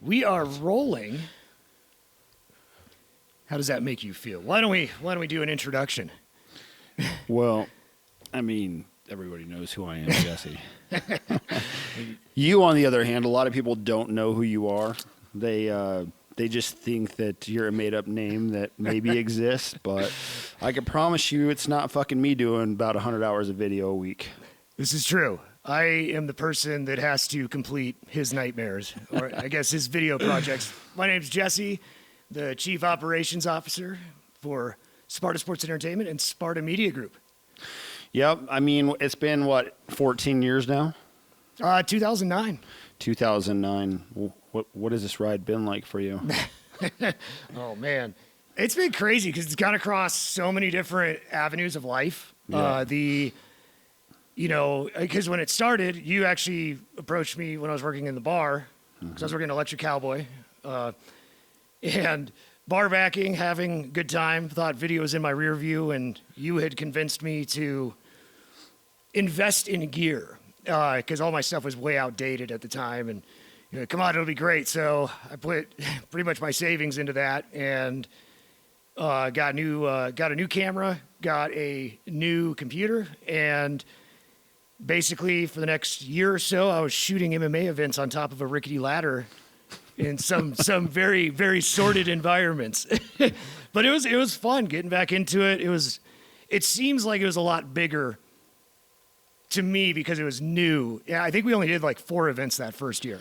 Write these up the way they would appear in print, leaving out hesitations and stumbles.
We are rolling. How does that make you feel? Why don't we do an introduction? Well, I mean, everybody knows who I am, Jesse. You, on the other hand, a lot of people don't know who you are. They just think that you're a made-up name that maybe exists, but I can promise you it's not fucking me doing about 100 hours of video a week. This is true. I am the person that has to complete his nightmares, or I guess his video projects. My name's Jesse, the Chief Operations Officer for Sparta Sports and Entertainment and Sparta Media Group. Yep. I mean, it's been, 14 years now? 2009. 2009. What has this ride been like for you? Oh, man. It's been crazy because it's gone across so many different avenues of life. Yeah. Because when it started, you actually approached me when I was working in the bar, because I was working at Electric Cowboy, and bar backing, having a good time, thought video was in my rear view, and you had convinced me to invest in gear, because all my stuff was way outdated at the time, and come on, it'll be great. So I put pretty much my savings into that, and got a new camera, got a new computer, and basically for the next year or so, I was shooting MMA events on top of a rickety ladder in some very, very sordid environments. But it was fun getting back into it. It seems like it was a lot bigger to me because it was new. Yeah, I think we only did like 4 events that first year.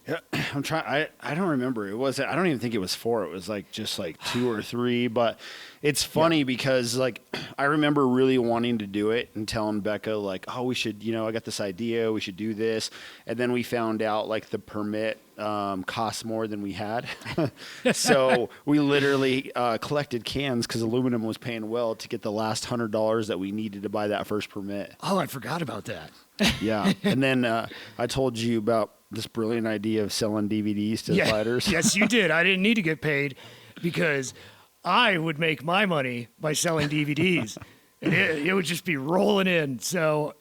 Yeah, I'm trying. I don't remember. I don't even think it was 4. It was just 2 or 3. But it's funny because I remember really wanting to do it and telling Becca oh, we should. I got this idea. We should do this. And then we found out the permit costs more than we had. So we literally collected cans because aluminum was paying well to get the last $100 that we needed to buy that first permit. Oh, I forgot about that. Yeah, and then I told you about this brilliant idea of selling DVDs to fighters. Yes, you did. I didn't need to get paid because I would make my money by selling DVDs. And it would just be rolling in. So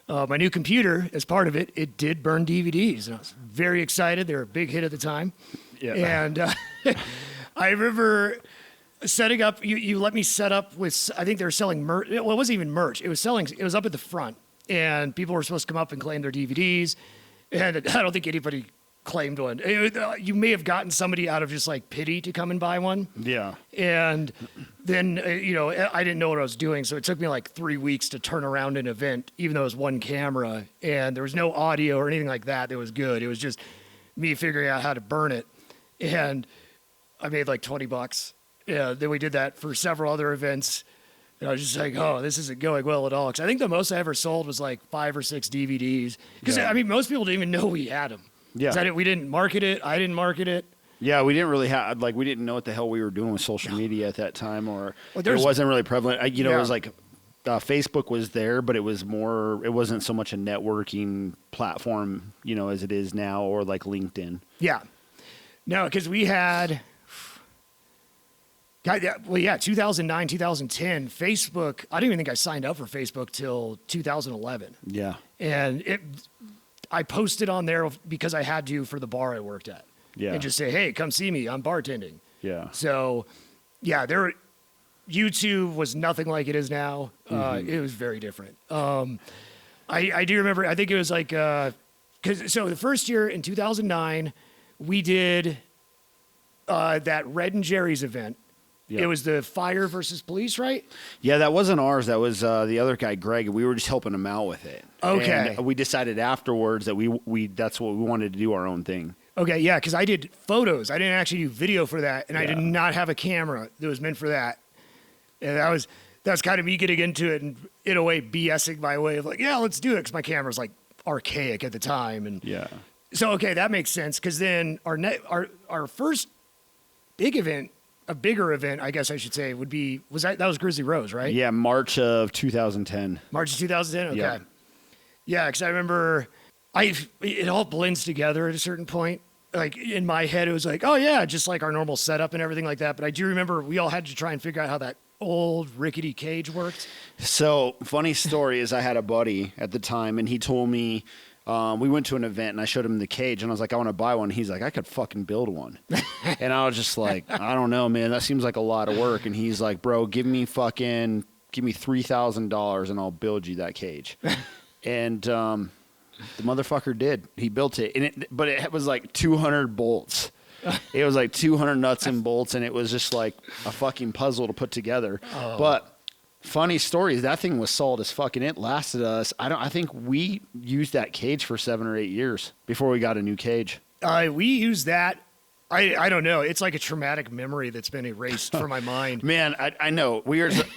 my new computer, as part of it, it did burn DVDs. And I was very excited. They were a big hit at the time. Yeah. And I remember setting up, you let me set up with, I think they were selling merch. Well, it wasn't even merch. It was up at the front. And people were supposed to come up and claim their DVDs. And I don't think anybody claimed one. You may have gotten somebody out of just pity to come and buy one. Yeah. And then, I didn't know what I was doing. So it took me 3 weeks to turn around an event, even though it was one camera and there was no audio or anything like that. That was good. It was just me figuring out how to burn it. And I made $20. Yeah. Then we did that for several other events. And I was just oh, this isn't going well at all. Because I think the most I ever sold was 5 or 6 DVDs. Because, most people didn't even know we had them. Yeah. We didn't market it. I didn't market it. Yeah, we didn't really have, we didn't know what the hell we were doing with social media at that time. Or it wasn't really prevalent. It was Facebook was there, but it wasn't so much a networking platform, as it is now, or LinkedIn. Yeah. No, because we had... 2009, 2010, Facebook, I didn't even think I signed up for Facebook till 2011. Yeah. And I posted on there because I had to for the bar I worked at. Yeah. And just say, hey, come see me, I'm bartending. Yeah. So, YouTube was nothing like it is now. It was very different. I do remember, I think it was so the first year in 2009, we did that Red and Jerry's event. Yep. It was the fire versus police, right? Yeah, that wasn't ours. That was the other guy, Greg. We were just helping him out with it. Okay. And we decided afterwards that we that's what we wanted to do, our own thing. Okay, yeah, because I did photos. I didn't actually do video for that, and I did not have a camera that was meant for that. And that was kind of me getting into it and, in a way, BSing my way of let's do it, because my camera was archaic at the time. And yeah. So, okay, that makes sense, because then our first big event, a bigger event, I guess I should say, that was Grizzly Rose, right? Yeah, March of 2010. March of 2010? Okay. Yeah, because I remember it all blends together at a certain point. In my head, it was oh yeah, just our normal setup and everything like that. But I do remember we all had to try and figure out how that old rickety cage worked. So, funny story is I had a buddy at the time, and he told me we went to an event and I showed him the cage and I was like, I want to buy one. He's like, I could fucking build one. And I was just like, I don't know, man. That seems like a lot of work. And he's like, bro, give me $3,000 and I'll build you that cage. And the motherfucker did. He built it. But it was like 200 bolts. It was like 200 nuts and bolts, and it was just like a fucking puzzle to put together. Oh. But funny story is that thing was solid as fuck, and it lasted us. I think we used that cage for 7 or 8 years before we got a new cage. We used that. I don't know. It's like a traumatic memory that's been erased from my mind. Man, I know.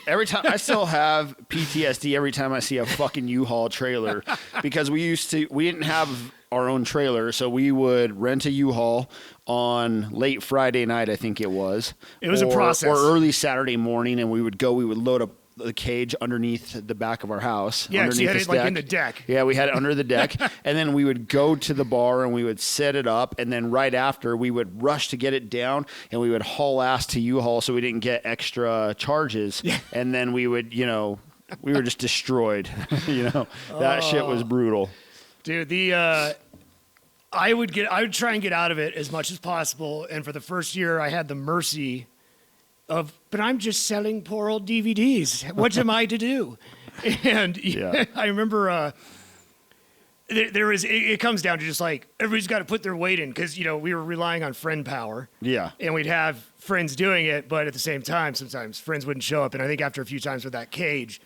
Every time I still have PTSD every time I see a fucking U-Haul trailer because we didn't have our own trailer, so we would rent a U-Haul on late Friday night, I think it was. It was a process. Or early Saturday morning, and we would load up the cage underneath the back of our house. Yeah, so you had it like in the deck. Yeah, we had it under the deck. And then we would go to the bar and we would set it up. And then right after, we would rush to get it down and we would haul ass to U-Haul so we didn't get extra charges. Yeah. And then we would, we were just destroyed. That shit was brutal. Dude, I would try and get out of it as much as possible. And for the first year, I had the mercy but I'm just selling poor old DVDs. What am I to do? And yeah. I remember it comes down to just like everybody's got to put their weight in because, we were relying on friend power. Yeah. And we'd have friends doing it, but at the same time, sometimes friends wouldn't show up. And I think after a few times with that cage,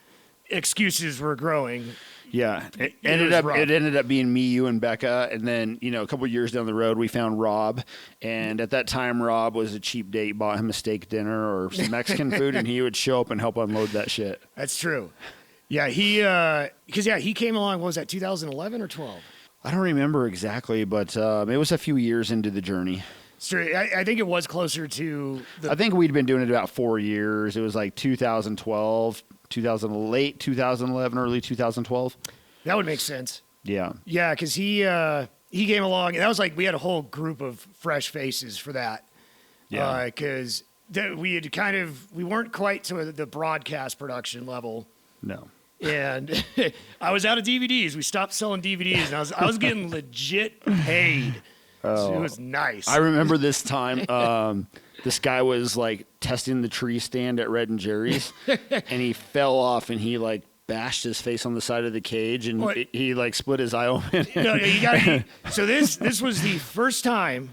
excuses were growing. Yeah, it ended up being me, you, and Becca, and then a couple of years down the road, we found Rob, and at that time, Rob was a cheap date. Bought him a steak dinner or some Mexican food, and he would show up and help unload that shit. That's true. Yeah, he came along. What was that, 2011 or 12? I don't remember exactly, but it was a few years into the journey. Straight. I think it was closer to. I think we'd been doing it about 4 years. It was like 2012. Late 2011, early 2012. That would make sense. Yeah. Yeah, because he came along, and that was like we had a whole group of fresh faces for that. Yeah. Because we weren't quite to the broadcast production level. No. And I was out of DVDs. We stopped selling DVDs, and I was getting legit paid. So it was nice. I remember this time. This guy was like testing the tree stand at Red and Jerry's, and he fell off and he like bashed his face on the side of the cage, and he like split his eye open. No, so this was the first time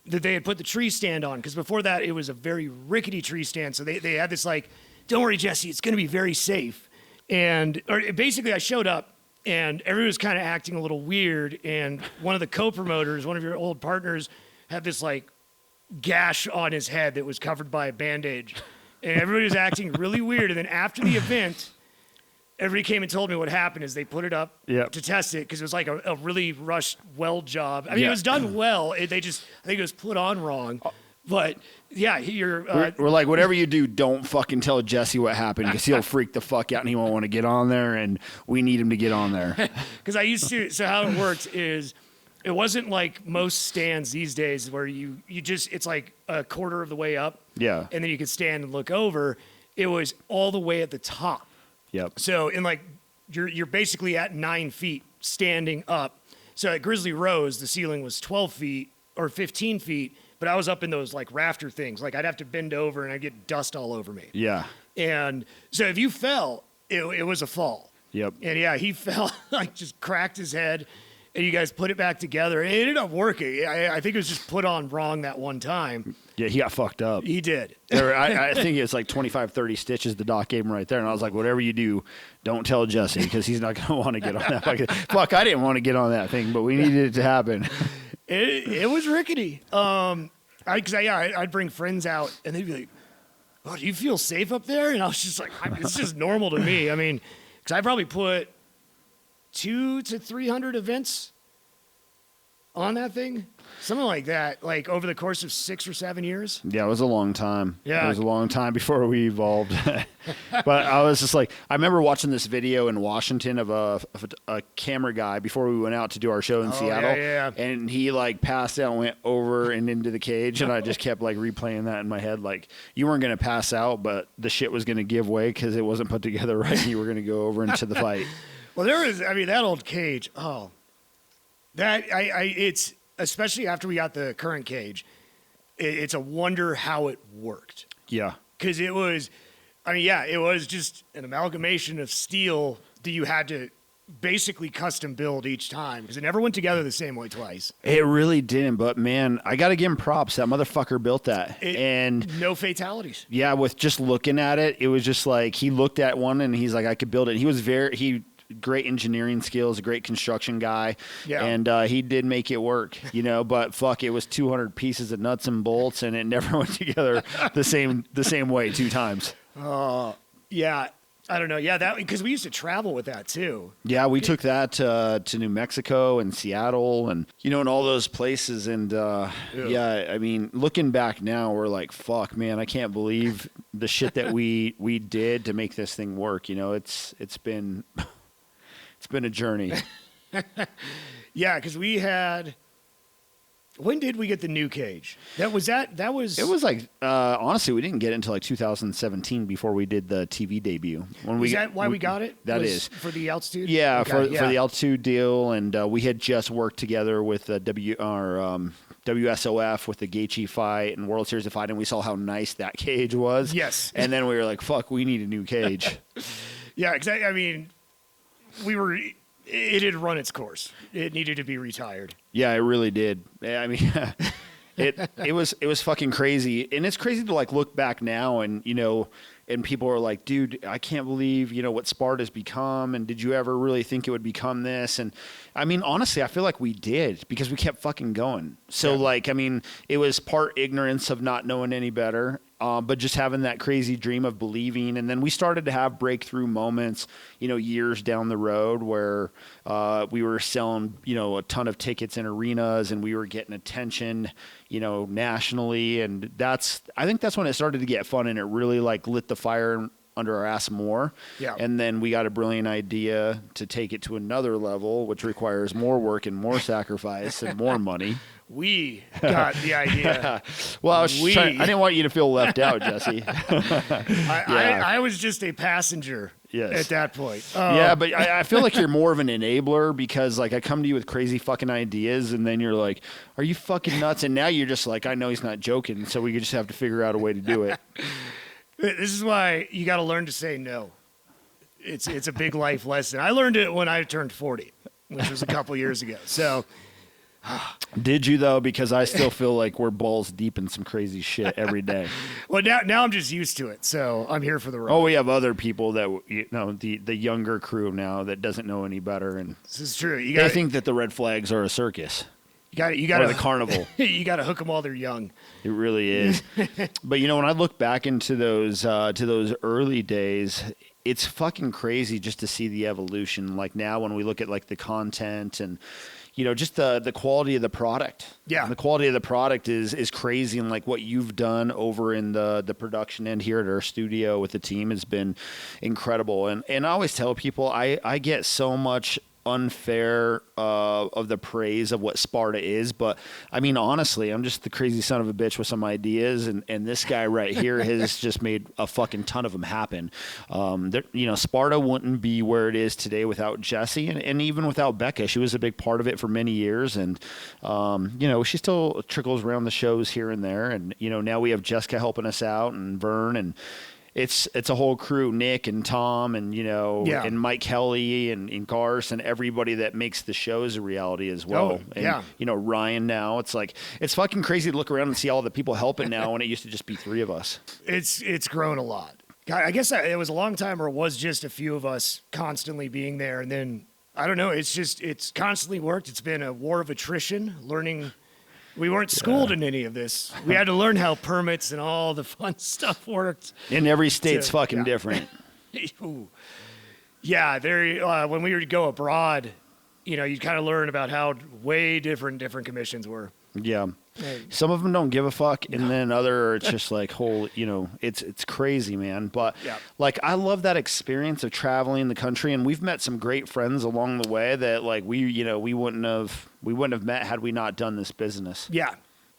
that they had put the tree stand on, because before that it was a very rickety tree stand. So they had this like, don't worry, Jesse, it's going to be very safe. And basically I showed up and everyone was kind of acting a little weird, and one of the co-promoters, one of your old partners, had this like gash on his head that was covered by a bandaid, and everybody was acting really weird. And then after the event, everybody came and told me what happened is they put it up to test it because it was like a really rushed weld job. I mean, it was done well. I think it was put on wrong. But yeah, we're like, whatever you do, don't fucking tell Jesse what happened because he'll freak the fuck out and he won't want to get on there, and we need him to get on there. Because so how it worked is, it wasn't like most stands these days where you just, it's like a quarter of the way up. Yeah. And then you could stand and look over. It was all the way at the top. Yep. So you're basically at 9 feet standing up. So at Grizzly Rose, the ceiling was 12 feet or 15 feet, but I was up in those like rafter things. Like I'd have to bend over and I'd get dust all over me. Yeah. And so if you fell, it was a fall. Yep. And yeah, he fell, like just cracked his head. And you guys put it back together. It ended up working. I think it was just put on wrong that one time. Yeah, he got fucked up. He did. I think it's like 25, 30 stitches the doc gave him right there. And I was like, whatever you do, don't tell Jesse because he's not going to want to get on that. Fuck, I didn't want to get on that thing, but we needed it to happen. It was rickety. I'd bring friends out, and they'd be like, oh, do you feel safe up there? And I was just like, it's just normal to me. I mean, because I probably put 200 to 300 events on that thing, something like that, like over the course of 6 or 7 years. Yeah, it was a long time. Yeah, it was a long time before we evolved. But I was just like, I remember watching this video in Washington of a camera guy before we went out to do our show in Seattle. Yeah. And he like passed out and went over and into the cage, and I just kept like replaying that in my head, like you weren't gonna pass out, but the shit was gonna give way because it wasn't put together right. And you were gonna go over into the fight. Well, that old cage. Oh, It's especially after we got the current cage, it's a wonder how it worked. Yeah. Because it was, it was just an amalgamation of steel that you had to basically custom build each time because it never went together the same way twice. It really didn't, but man, I got to give him props. That motherfucker built that. And no fatalities. Yeah, with just looking at it, it was just like he looked at one and he's like, I could build it. He was great engineering skills, a great construction guy. Yeah. And he did make it work, but fuck, it was 200 pieces of nuts and bolts and it never went together the same way 2 times. Yeah. I don't know. Yeah, that because we used to travel with that too. Yeah, we took that to New Mexico and Seattle and, and all those places. And, looking back now, we're like, fuck, man, I can't believe the shit that we did to make this thing work. It's been a journey. Yeah, because we had... When did we get the new cage? It was like, honestly, we didn't get it until like 2017 before we did the TV debut. Is that why we got it? That is. For the altitude? Yeah, for the altitude deal. And we had just worked together with WSOF with the Gaethje fight and World Series of Fight, and we saw how nice that cage was. Yes. And then we were like, fuck, we need a new cage. Yeah, because it had run its course. It needed to be retired. Yeah, it really did. I mean, it was fucking crazy, and it's crazy to like look back now, and and people are like, dude, I can't believe what Sparta's become, and did you ever really think it would become this? And I mean, honestly, I feel like we did because we kept fucking going. So it was part ignorance of not knowing any better. But just having that crazy dream of believing. And then we started to have breakthrough moments, years down the road where we were selling, a ton of tickets in arenas and we were getting attention, nationally. And I think that's when it started to get fun and it really like lit the fire under our ass more. Yeah. And then we got a brilliant idea to take it to another level, which requires more work and more sacrifice and more money. We got the idea. Well, I didn't want you to feel left out, Jesse. I was just a passenger at that point. Yeah, but I feel like you're more of an enabler because like I come to you with crazy fucking ideas and then you're like, are you fucking nuts? And now you're just like, I know he's not joking, so we just have to figure out a way to do it. This is why you got to learn to say no. It's a big life lesson. I learned it when I turned 40, which was a couple years ago. So... Did you though? Because I still feel like we're balls deep in some crazy shit every day. Well, now I'm just used to it, so I'm here for the ride. Oh, we have other people that the younger crew now that doesn't know any better, and this is true. They think that the red flags are a circus. You got or the carnival. You got to hook them while they're young. It really is. But when I look back into those early days, it's fucking crazy just to see the evolution. Like now, when we look at like the content and. Just the quality of the product. Yeah. And the quality of the product is crazy. And like what you've done over in the production end here at our studio with the team has been incredible. And I always tell people I get so much unfair of the praise of what Sparta is, but I mean honestly, I'm just the crazy son of a bitch with some ideas, and this guy right here has just made a fucking ton of them happen. Sparta wouldn't be where it is today without Jesse, and even without Becca. She was a big part of it for many years, and she still trickles around the shows here and there, and now we have Jessica helping us out, and Vern, and it's a whole crew, Nick and Tom and, and Mike Kelly and Garce and everybody that makes the shows a reality as well. Oh, yeah. And, Ryan now, it's like, it's fucking crazy to look around and see all the people helping now when it used to just be 3 of us. It's grown a lot. I guess it was a long time where it was just a few of us constantly being there. And then, I don't know, it's constantly worked. It's been a war of attrition, learning. We weren't schooled in any of this. We had to learn how permits and all the fun stuff worked. In every state's fucking different. Yeah, when we would go abroad, you'd kind of learn about how way different commissions were. Yeah. Some of them don't give a fuck, and then other it's just like it's crazy, man. But like I love that experience of traveling the country, and we've met some great friends along the way that like we wouldn't have met had we not done this business. Yeah.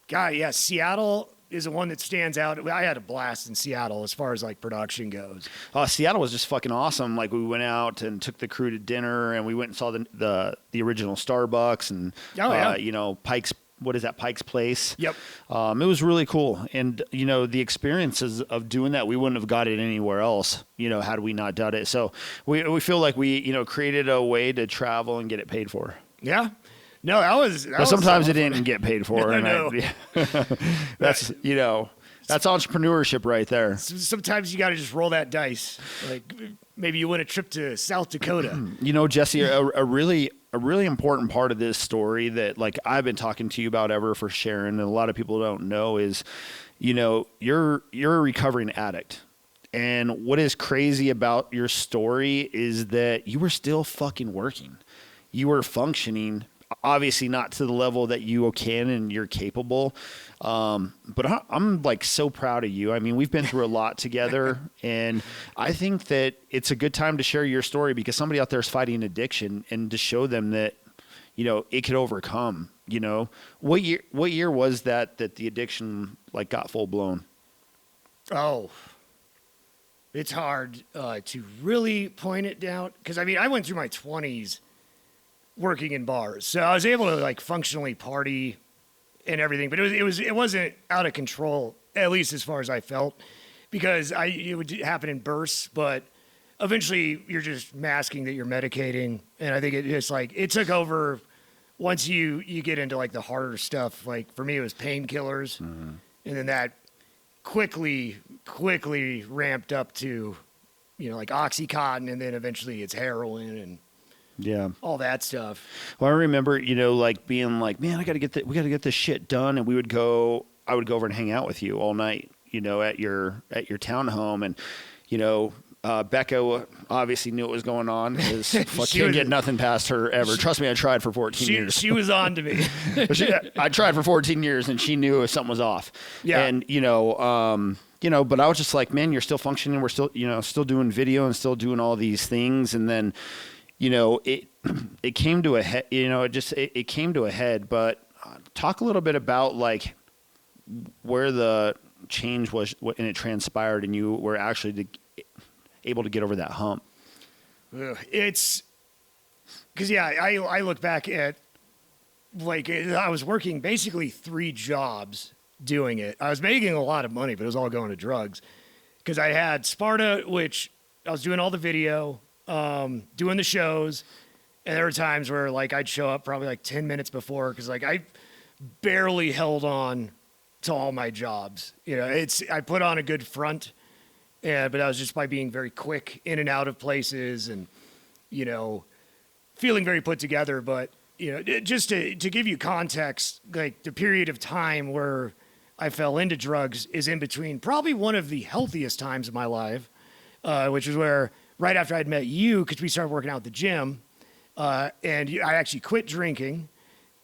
God, yeah, Seattle is the one that stands out. I had a blast in Seattle as far as like production goes. Seattle was just fucking awesome. Like we went out and took the crew to dinner, and we went and saw the original Starbucks and you know, Pike's. What is that, Pike's Place? Yep. It was really cool. And, you know, the experiences of doing that, we wouldn't have got it anywhere else, you know, had we not done it. So we feel like we, you know, created a way to travel and get it paid for. Yeah. No, but sometimes it didn't get paid for. I know. That's, you know, that's entrepreneurship right there. Sometimes you got to just roll that dice. Like maybe you win a trip to South Dakota. You know, Jesse, a really important part of this story that like I've been talking to you about ever for sharing, and a lot of people don't know, is, you know, you're a recovering addict. And what is crazy about your story is that you were still fucking working. You were functioning, obviously not to the level that you can and you're capable. But I'm like so proud of you. I mean, we've been through a lot together, and I think that it's a good time to share your story because somebody out there is fighting addiction, and to show them that, you know, it could overcome. You know, what year was that the addiction like got full blown? Oh, it's hard to really point it down because I mean I went through my 20s working in bars, so I was able to like functionally party and everything, but it wasn't out of control, at least as far as I felt, because it would happen in bursts, but eventually you're just masking that you're medicating, and I think it just like it took over once you get into like the harder stuff. Like for me, it was painkillers, and then that quickly ramped up to, you know, like Oxycontin, and then eventually it's heroin and all that stuff. Well, I remember, you know, like being like, man, we got to get this shit done. And I would go over and hang out with you all night, you know, at your townhome. And, you know, Becca obviously knew what was going on because can't get nothing past her ever. Trust me, I tried for 14 years. She was on to me. I tried for 14 years and she knew if something was off. Yeah. And, you know, but I was just like, man, you're still functioning. We're still, you know, still doing video and still doing all these things. And then, you know, it came to a head, you know, it came to a head, but talk a little bit about like where the change was and it transpired and you were actually able to get over that hump. It's because, yeah, I look back at like I was working basically 3 jobs doing it. I was making a lot of money, but it was all going to drugs because I had Sparta, which I was doing all the video, doing the shows, and there were times where like I'd show up probably like 10 minutes before because like I barely held on to all my jobs. You know, I put on a good front, but that was just by being very quick in and out of places and, you know, feeling very put together. But, you know, just to give you context, like the period of time where I fell into drugs is in between probably one of the healthiest times of my life, which is where right after I'd met you, because we started working out at the gym, and I actually quit drinking,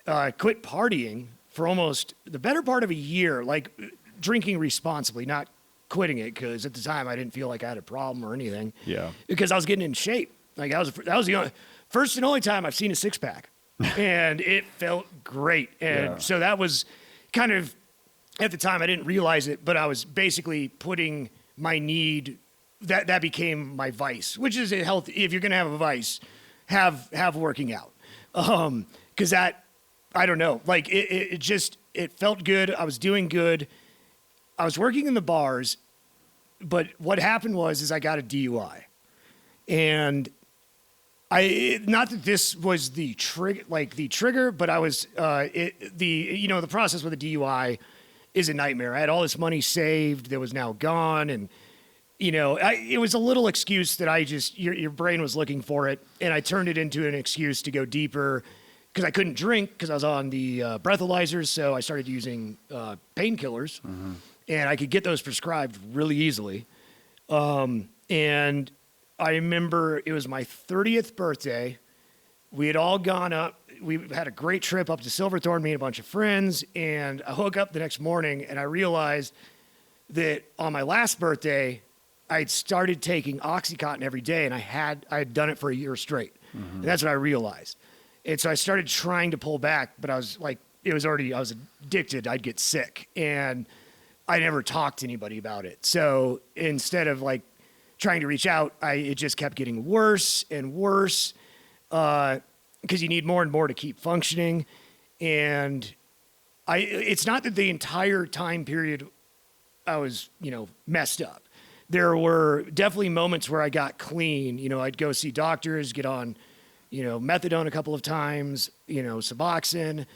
quit partying for almost the better part of a year, like drinking responsibly, not quitting it, because at the time I didn't feel like I had a problem or anything. Yeah. Because I was getting in shape. Like that was the first and only time I've seen a 6-pack, and it felt great. And so that was kind of, at the time I didn't realize it, but I was basically putting my need. That became my vice, which is a healthy. If you're gonna have a vice, have working out, because that, I don't know, like it felt good. I was doing good. I was working in the bars, but what happened was I got a DUI, and not that this was the trigger, but I was the process with a DUI is a nightmare. I had all this money saved that was now gone, and you know, it was a little excuse that your brain was looking for it, and I turned it into an excuse to go deeper because I couldn't drink because I was on the breathalyzers, so I started using painkillers, and I could get those prescribed really easily. And I remember it was my 30th birthday. We had all gone up. We had a great trip up to Silverthorne, me and a bunch of friends, and I woke up the next morning, and I realized that on my last birthday, I had started taking Oxycontin every day, and I had done it for a year straight. And that's what I realized. And so I started trying to pull back, but I was like, I was addicted. I'd get sick. And I never talked to anybody about it. So instead of like trying to reach out, it just kept getting worse and worse because you need more and more to keep functioning. And it's not that the entire time period I was, messed up. There were definitely moments where I got clean. I'd go see doctors, get on, methadone a couple of times, Suboxone,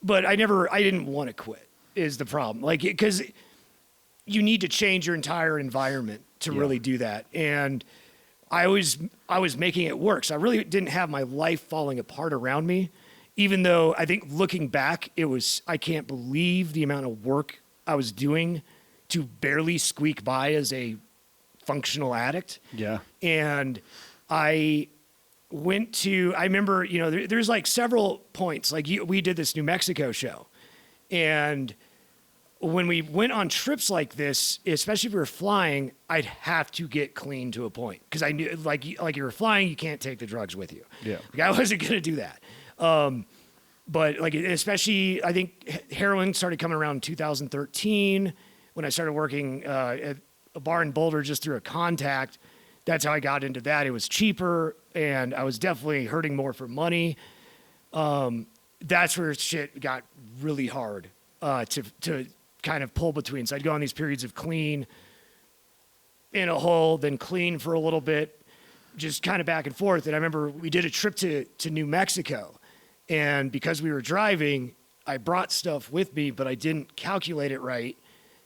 but I didn't want to quit is the problem. Like, because you need to change your entire environment to really do that. And I was making it work. So I really didn't have my life falling apart around me, even though I think looking back, I can't believe the amount of work I was doing to barely squeak by as a functional addict. Yeah. And I remember, there's like several points, like we did this New Mexico show. And when we went on trips like this, especially if we were flying, I'd have to get clean to a point. Cause I knew like you were flying, you can't take the drugs with you. Yeah. Like I wasn't going to do that. But like, especially I think heroin started coming around in 2013 when I started working at a bar in Boulder just through a contact. That's how I got into that. It was cheaper and I was definitely hurting more for money. That's where shit got really hard to kind of pull between. So I'd go on these periods of clean in a hole, then clean for a little bit, just kind of back and forth. And I remember we did a trip to New Mexico. And because we were driving, I brought stuff with me, but I didn't calculate it right.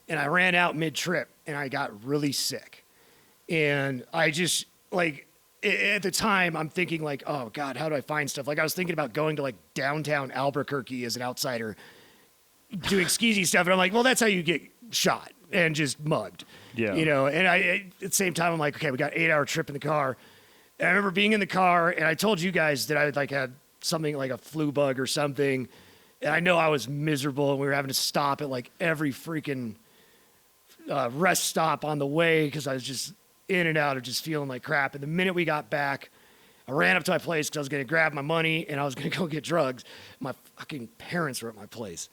And I ran out mid-trip and I got really sick. And I just, like, at the time, I'm thinking, like, oh, God, how do I find stuff? Like, I was thinking about going to, like, downtown Albuquerque as an outsider, doing skeezy stuff. And I'm like, well, that's how you get shot and just mugged. Yeah. And at the same time, I'm like, okay, we got an 8-hour trip in the car. And I remember being in the car, and I told you guys that I, like, had something like a flu bug or something. And I know I was miserable, and we were having to stop at, like, every freaking rest stop on the way because I was just in and out of just feeling like crap. And the minute we got back, I ran up to my place because I was going to grab my money and I was going to go get drugs. My fucking parents were at my place.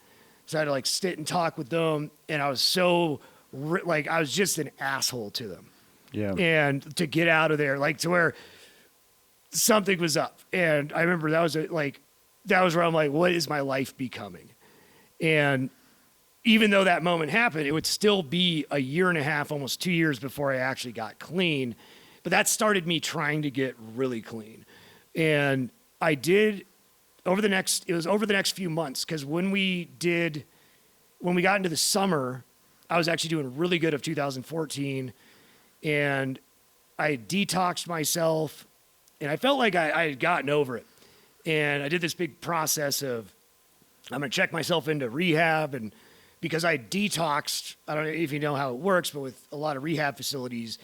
So I had to like sit and talk with them. And I was so I was just an asshole to them. Yeah. And to get out of there, like to where something was up. And I remember that was where I'm like, what is my life becoming? And even though that moment happened, it would still be a year and a half, almost 2 years before I actually got clean. But that started me trying to get really clean. And I did over the next few months, because when we got into the summer, I was actually doing really good of 2014. And I detoxed myself and I felt like I had gotten over it. And I did this big process of, I'm going to check myself into rehab. And because I detoxed, I don't know if you know how it works, but with a lot of rehab facilities,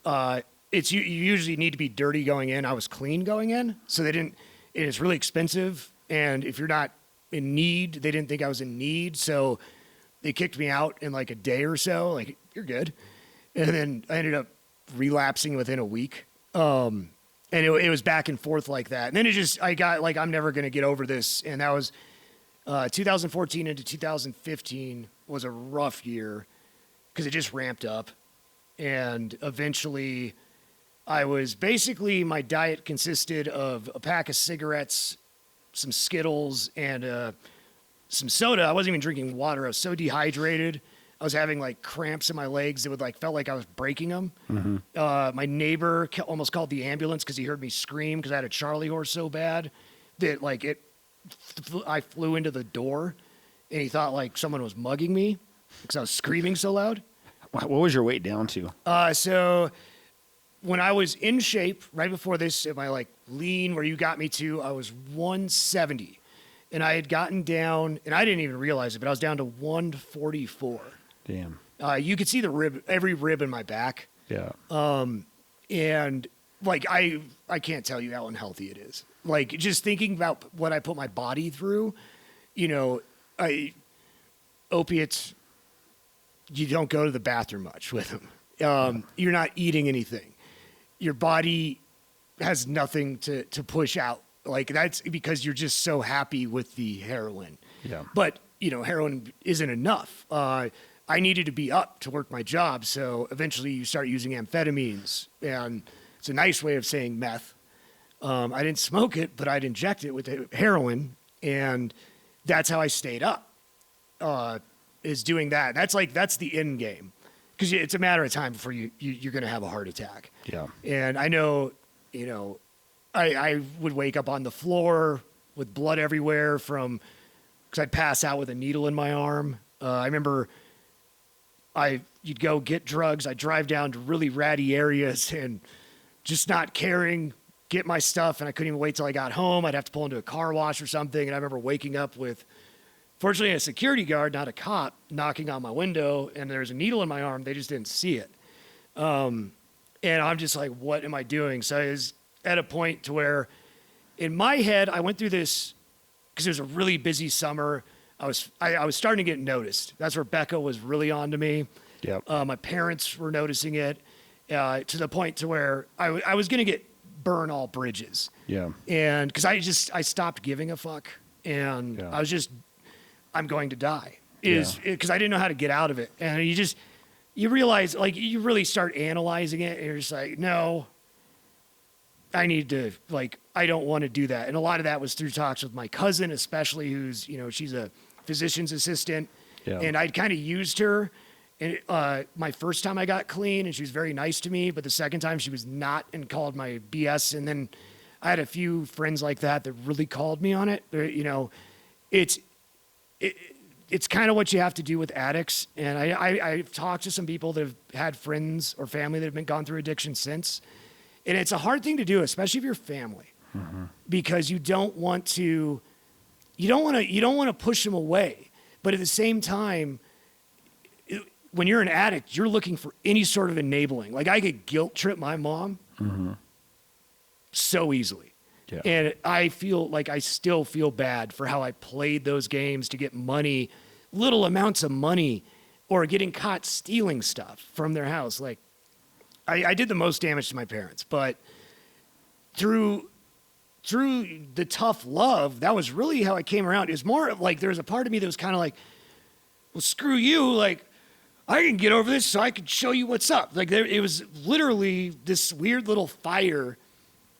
you usually need to be dirty going in. I was clean going in, so it's really expensive. And if you're not in need, they didn't think I was in need. So they kicked me out in like a day or so, like, you're good. And then I ended up relapsing within a week. And it was back and forth like that. And then I got like, I'm never going to get over this. And that was, 2014 into 2015 was a rough year because it just ramped up. And eventually my diet consisted of a pack of cigarettes, some Skittles, and some soda. I wasn't even drinking water. I was so dehydrated. I was having like cramps in my legs. It would felt like I was breaking them. Mm-hmm. My neighbor almost called the ambulance because he heard me scream because I had a Charlie horse so bad that I flew into the door, and he thought like someone was mugging me because I was screaming so loud. What was your weight down to? So when I was in shape right before this, at my like lean where you got me to, I was 170, and I had gotten down, and I didn't even realize it, but I was down to 144. Damn. You could see every rib in my back. Yeah. And like, I can't tell you how unhealthy it is. Like, just thinking about what I put my body through, opiates, you don't go to the bathroom much with them. You're not eating anything. Your body has nothing to push out. Like, that's because you're just so happy with the heroin. Yeah. But, heroin isn't enough. I needed to be up to work my job. So eventually you start using amphetamines, and it's a nice way of saying meth. I didn't smoke it, but I'd inject it with the heroin, and that's how I stayed up, is doing that. That's the end game, because it's a matter of time before you're going to have a heart attack. Yeah. And I know, I would wake up on the floor with blood everywhere because I'd pass out with a needle in my arm. I remember you'd go get drugs. I'd drive down to really ratty areas and just not caring, get my stuff, and I couldn't even wait till I got home. I'd have to pull into a car wash or something, and I remember waking up with, fortunately, a security guard, not a cop, knocking on my window, and there's a needle in my arm. They just didn't see it. And I'm just like, what am I doing? So I was at a point to where, in my head, I went through this, because it was a really busy summer. I was starting to get noticed. That's where Becca was really on to me. Yep. My parents were noticing it, to the point to where I was going to burn all bridges. Yeah. And because I stopped giving a fuck, and Yeah. I was just, I'm going to die, because I didn't know how to get out of it. And you realize, like, you really start analyzing it, and you're just like, no, I need to, like, I don't want to do that. And a lot of that was through talks with my cousin, especially, who's, she's a physician's assistant. Yeah. And I'd kind of used her. And my first time I got clean, and she was very nice to me, but the second time she was not, and called my BS. And then I had a few friends like that really called me on it. It's kind of what you have to do with addicts. And I've talked to some people that have had friends or family that have gone through addiction since. And it's a hard thing to do, especially if you're family, because you don't want to push them away. But at the same time, when you're an addict, you're looking for any sort of enabling. Like, I could guilt trip my mom so easily. Yeah. And I still feel bad for how I played those games to get money, little amounts of money, or getting caught stealing stuff from their house. Like, I did the most damage to my parents, but through the tough love, that was really how I came around. It was more of like, there was a part of me that was kind of like, well, screw you. Like, I can get over this so I can show you what's up. Like, it was literally this weird little fire,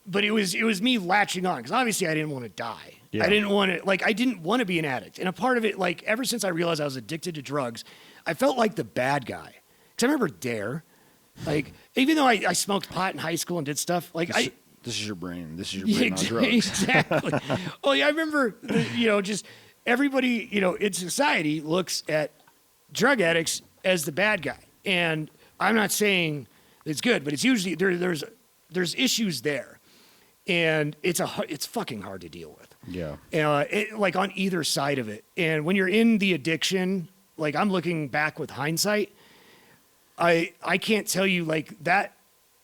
but it was me latching on, because obviously I didn't want to die. Yeah. I didn't want to be an addict. And a part of it, like, ever since I realized I was addicted to drugs, I felt like the bad guy. Because I remember Dare. Like, even though I smoked pot in high school and did stuff, like, This is your brain. This is your brain on drugs. Exactly. Well, yeah, I remember, just everybody, in society looks at drug addicts as the bad guy. And I'm not saying it's good, but it's usually, there's issues there. And it's fucking hard to deal with. Yeah. Like, on either side of it. And when you're in the addiction, like, I'm looking back with hindsight, I can't tell you, like, that,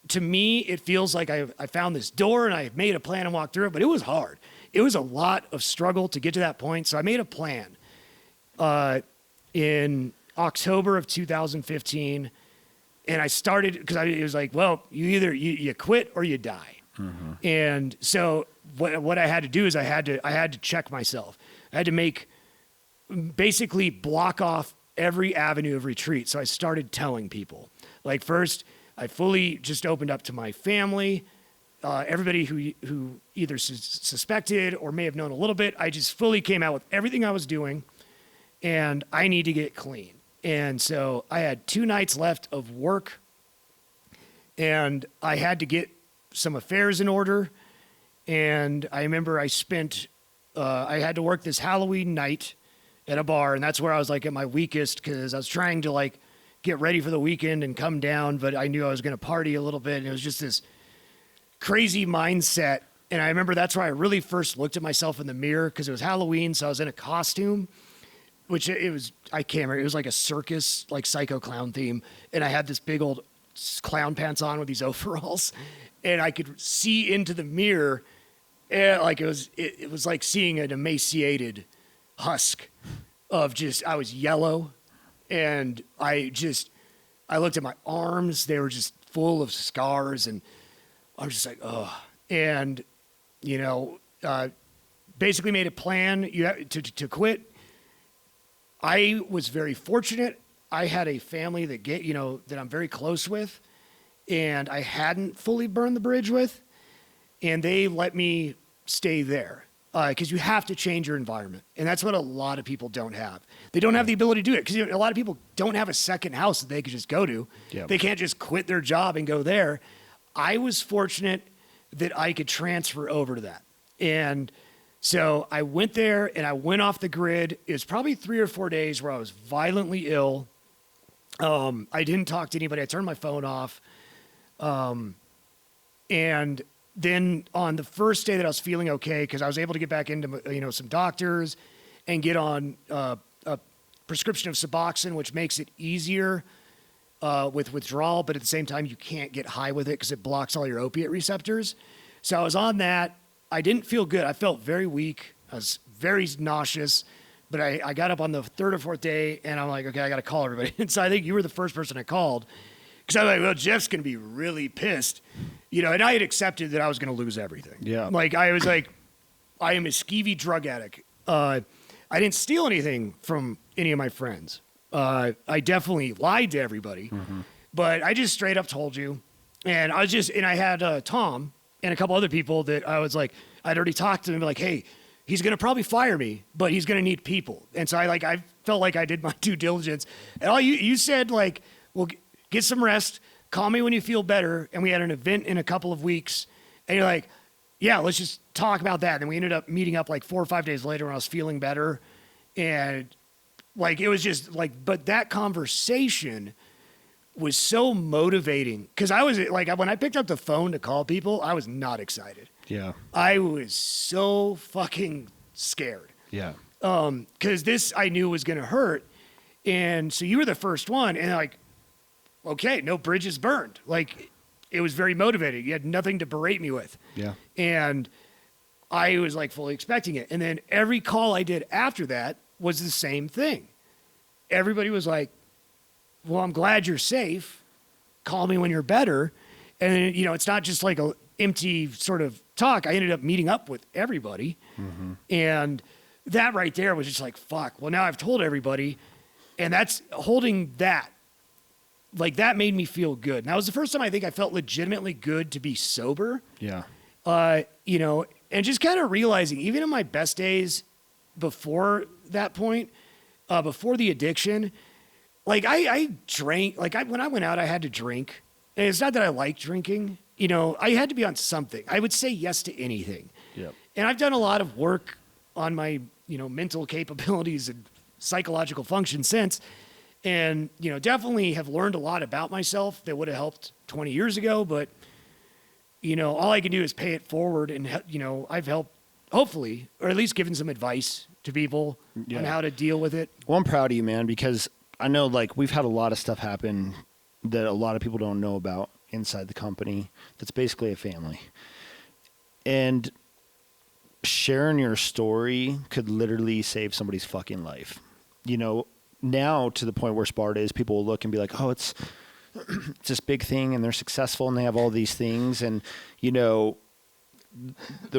to me, it feels like I found this door and I made a plan and walked through it, but it was hard. It was a lot of struggle to get to that point. So I made a plan in October of 2015, and I started, because it was like, well, you either you quit or you die. And so what I had to do is I had to check myself. I had to basically block off every avenue of retreat. So I started telling people. Like, first, I fully just opened up to my family, everybody who either suspected or may have known a little bit. I just fully came out with everything I was doing, and I need to get clean. And so I had 2 nights left of work, and I had to get some affairs in order. And I remember I had to work this Halloween night at a bar, and that's where I was, like, at my weakest, because I was trying to, like, get ready for the weekend and come down, but I knew I was going to party a little bit, and it was just this crazy mindset. And I remember that's where I really first looked at myself in the mirror, because it was Halloween, so I was in a costume, which I can't remember, it was like a circus, like, psycho clown theme, and I had this big old clown pants on with these overalls, and I could see into the mirror, and, like, it was like seeing an emaciated husk of just, I was yellow, and I looked at my arms, they were just full of scars, and I was just like, oh. And, basically made a plan to quit. I was very fortunate. I had a family that that I'm very close with, and I hadn't fully burned the bridge with, and they let me stay there. Because you have to change your environment. And that's what a lot of people don't have. They don't have the ability to do it. Because a lot of people don't have a second house that they could just go to. Yep. They can't just quit their job and go there. I was fortunate that I could transfer over to that. And so I went there and I went off the grid. It was probably 3 or 4 days where I was violently ill. I didn't talk to anybody. I turned my phone off. And then on the first day that I was feeling okay, because I was able to get back into some doctors and get on a prescription of Suboxone, which makes it easier with withdrawal, but at the same time you can't get high with it because it blocks all your opiate receptors. So I was on that. I didn't feel good. I felt very weak. I was very nauseous, but I got up on the 3rd or 4th day and I'm like, okay, I got to call everybody. And so I think you were the first person I called because I'm like, well, Jeff's going to be really pissed. And I had accepted that I was going to lose everything. Yeah. Like, I was like, I am a skeevy drug addict. I didn't steal anything from any of my friends. I definitely lied to everybody. But I just straight up told you. And I had Tom and a couple other people that I was like, I'd already talked to them like, hey, he's going to probably fire me, but he's going to need people. And so I felt like I did my due diligence. And all you said, like, well, get some rest. Call me when you feel better. And we had an event in a couple of weeks. And you're like, yeah, let's just talk about that. And we ended up meeting up like 4 or 5 days later when I was feeling better. And like, it was just like, but that conversation was so motivating. Cause I was like, when I picked up the phone to call people, I was not excited. Yeah. I was so fucking scared. Yeah. Cause this I knew was going to hurt. And so you were the first one. And like, okay, no bridges burned. Like, it was very motivating. You had nothing to berate me with. Yeah. And I was like fully expecting it. And then every call I did after that was the same thing. Everybody was like, well, I'm glad you're safe. Call me when you're better. And then, it's not just like a empty sort of talk. I ended up meeting up with everybody. And that right there was just like, fuck. Well, now I've told everybody. And that's holding that. Like, that made me feel good. And that was the first time I think I felt legitimately good to be sober. Yeah. And just kind of realizing, even in my best days before that point, before the addiction, like I drank, like when I went out, I had to drink. And it's not that I like drinking, I had to be on something. I would say yes to anything. Yep. And I've done a lot of work on my, mental capabilities and psychological function since. And, definitely have learned a lot about myself that would have helped 20 years ago. But, all I can do is pay it forward. And, I've helped, hopefully, or at least given some advice to people on how to deal with it. Well, I'm proud of you, man, because I know, like, we've had a lot of stuff happen that a lot of people don't know about inside the company. That's basically a family. And sharing your story could literally save somebody's fucking life. Now to the point where Sparta is, people will look and be like, oh, it's this big thing and they're successful and they have all these things. And, the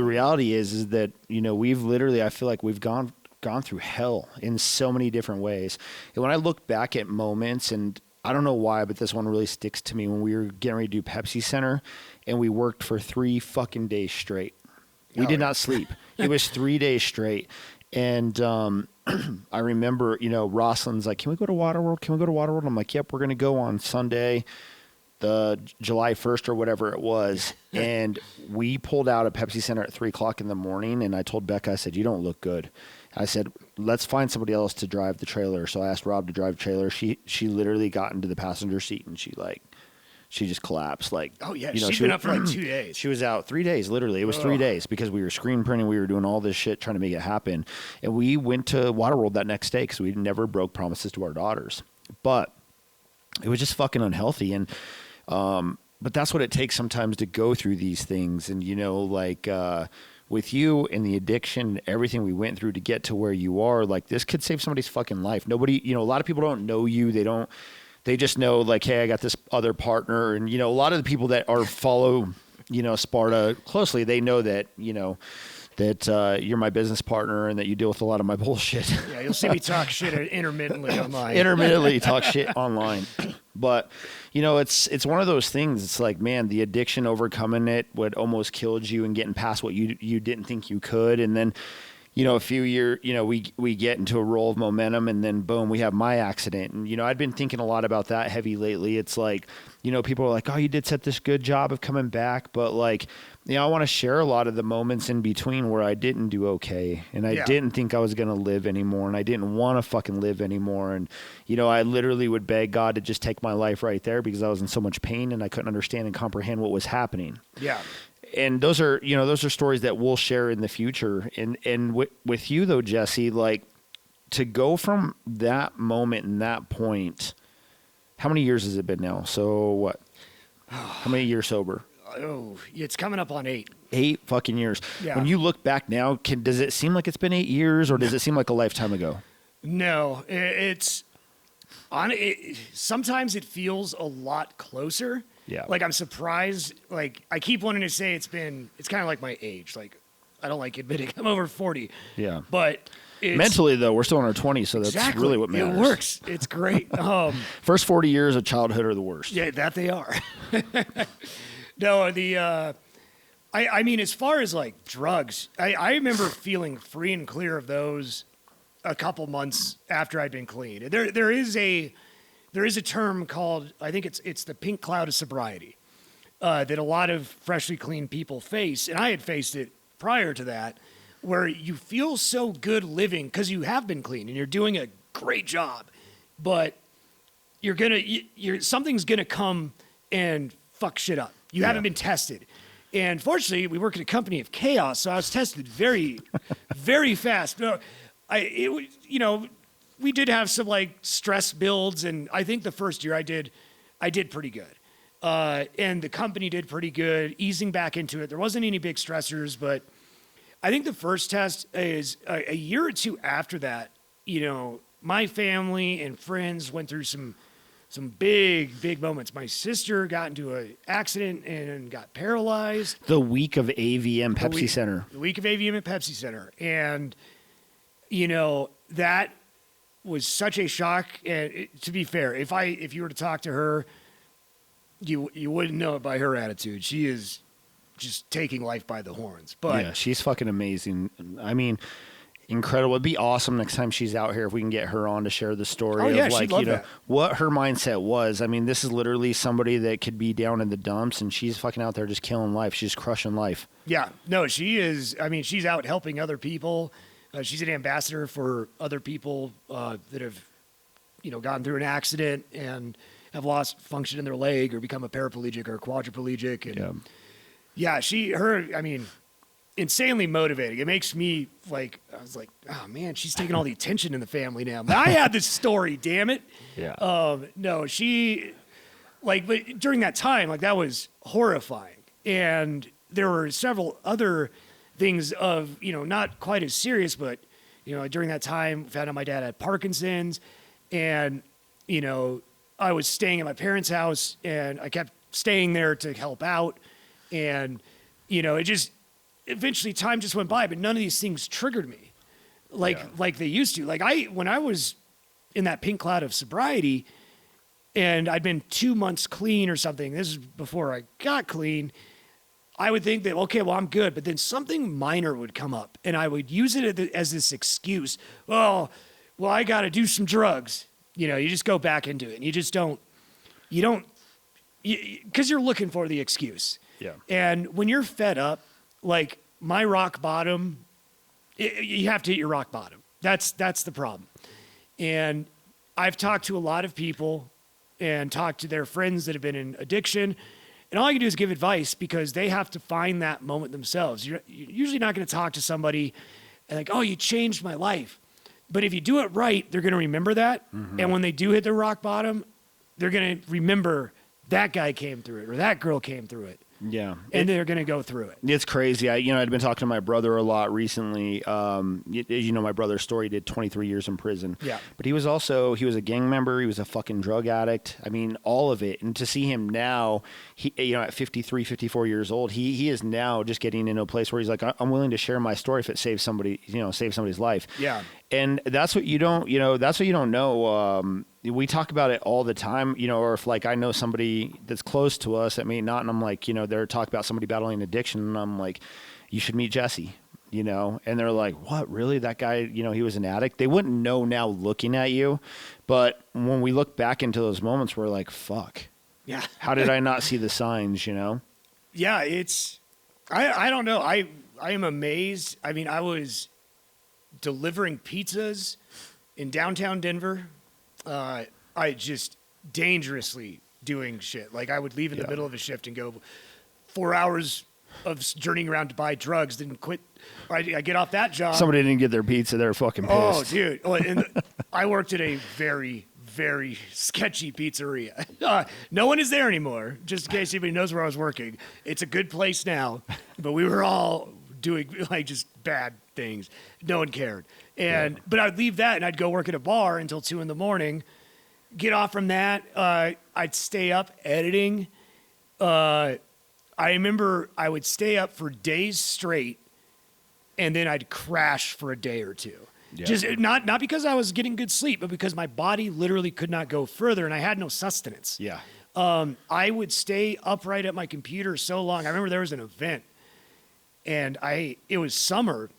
reality is that, we've literally, I feel like we've gone through hell in so many different ways. And when I look back at moments, and I don't know why, but this one really sticks to me, when we were getting ready to do Pepsi Center and we worked for 3 fucking days straight. We did not sleep. It was 3 days straight. And, I remember, Roslyn's like, can we go to Waterworld? Can we go to Waterworld? I'm like, yep, we're going to go on Sunday, the July 1st or whatever it was. And we pulled out of Pepsi Center at 3:00 in the morning. And I told Becca, I said, you don't look good. I said, let's find somebody else to drive the trailer. So I asked Rob to drive the trailer. She literally got into the passenger seat and she just collapsed. Like, oh yeah, she's been up for like 2 days. She was out 3 days, literally. It was 3 days because we were screen printing. We were doing all this shit trying to make it happen. And we went to Waterworld that next day because we never broke promises to our daughters. But it was just fucking unhealthy. And, but that's what it takes sometimes to go through these things. And, with you and the addiction, everything we went through to get to where you are, like, this could save somebody's fucking life. Nobody, a lot of people don't know you. They just know, like, hey, I got this other partner. And, a lot of the people that follow, Sparta closely, they know that, that you're my business partner and that you deal with a lot of my bullshit. Yeah, you'll see me talk shit intermittently online. Intermittently talk shit online. But, it's one of those things. It's like, man, the addiction, overcoming it, what almost killed you and getting past what you didn't think you could. And then, a few years, we get into a roll of momentum, and then boom, we have my accident. And, I'd been thinking a lot about that heavy lately. It's like, people are like, oh, you did such this good job of coming back. But like, I want to share a lot of the moments in between where I didn't do okay. And I didn't think I was going to live anymore. And I didn't want to fucking live anymore. And, I literally would beg God to just take my life right there because I was in so much pain and I couldn't understand and comprehend what was happening. Yeah. And those are stories that we'll share in the future. And with you though, Jesse, like, to go from that moment and that point, how many years has it been now? So what? How many years sober? Oh, it's coming up on 8. 8 fucking years. Yeah. When you look back now, does it seem like it's been 8 years, or does it seem like a lifetime ago? No, sometimes it feels a lot closer. Yeah. Like, I'm surprised. Like, I keep wanting to say it's kind of like my age. Like, I don't like admitting I'm over 40. Yeah. But mentally, though, we're still in our 20s, so that's exactly really what matters. It works. It's great. First 40 years of childhood are the worst. Yeah, that they are. No, I mean, as far as like drugs, I remember feeling free and clear of those a couple months after I'd been clean. There is a term called, I think it's the pink cloud of sobriety, that a lot of freshly clean people face, and I had faced it prior to that, where you feel so good living because you have been clean and you're doing a great job, but something's gonna come and fuck shit up. You haven't been tested. And fortunately, we work at a company of chaos, so I was tested very, very fast. No, we did have some like stress builds, and I think the first year I did pretty good. And the company did pretty good, easing back into it. There wasn't any big stressors, but I think the first test is a year or two after that, my family and friends went through some big moments. My sister got into an accident and got paralyzed. The week of AVM Pepsi Center. The week of AVM at Pepsi Center. And, that was such a shock. And to be fair, if you were to talk to her, you wouldn't know it by her attitude. She is just taking life by the horns. But yeah, she's fucking amazing. I mean, incredible. It'd be awesome next time she's out here if we can get her on to share the story of like, that. What her mindset was. I mean, this is literally somebody that could be down in the dumps, and she's fucking out there just killing life. She's crushing life. Yeah. No, she is. I mean, she's out helping other people. She's an ambassador for other people that have, gone through an accident and have lost function in their leg or become a paraplegic or a quadriplegic. And insanely motivating. It makes me like, I was like, oh man, she's taking all the attention in the family now. But I had this story, damn it. Yeah. No, she, but during that time, that was horrifying. And there were several other things of, not quite as serious, but, during that time, found out my dad had Parkinson's, and, I was staying at my parents' house, and I kept staying there to help out. And, eventually time just went by, but none of these things triggered me like they used to. When I was in that pink cloud of sobriety and I'd been 2 months clean or something, this is before I got clean, I would think that, okay, well, I'm good. But then something minor would come up and I would use it as this excuse. Oh, well, I got to do some drugs. You just go back into it and because you're looking for the excuse. Yeah. And when you're fed up, my rock bottom, you have to hit your rock bottom. That's the problem. And I've talked to a lot of people and talked to their friends that have been in addiction. And all you can do is give advice because they have to find that moment themselves. You're usually not going to talk to somebody and oh, you changed my life. But if you do it right, they're going to remember that. Mm-hmm. And when they do hit their rock bottom, they're going to remember that guy came through it or that girl came through it. Yeah. And they're going to go through it. It's crazy. I'd been talking to my brother a lot recently. My brother's story, did 23 years in prison. Yeah. But he was a gang member. He was a fucking drug addict. I mean, all of it. And to see him now, at 53, 54 years old, he is now just getting into a place where he's like, I'm willing to share my story if it saves somebody's life. Yeah. And that's what you don't know. We talk about it all the time, or if like I know somebody that's close to us that may not, and I'm like, they're talking about somebody battling addiction, and I'm like, you should meet Jesse, and they're like, what, really? That guy, he was an addict. They wouldn't know now looking at you, but when we look back into those moments, we're like, fuck. Yeah. How did I not see the signs, Yeah, I don't know. I am amazed. I mean, I was delivering pizzas in downtown Denver. I just dangerously doing shit. Like I would leave in the middle of a shift and go 4 hours of journeying around to buy drugs, then quit. I get off that job. Somebody didn't get their pizza. They're fucking pissed. Oh, dude. And I worked at a very, very sketchy pizzeria. No one is there anymore, just in case anybody knows where I was working. It's a good place now, but we were all doing like just bad things. No one cared. But I'd leave that and I'd go work at a bar until 2 a.m, get off from that. I'd stay up editing. I remember I would stay up for days straight and then I'd crash for a day or two. Yeah. Just not because I was getting good sleep, but because my body literally could not go further and I had no sustenance. Yeah. I would stay upright at my computer so long. I remember there was an event and it was summer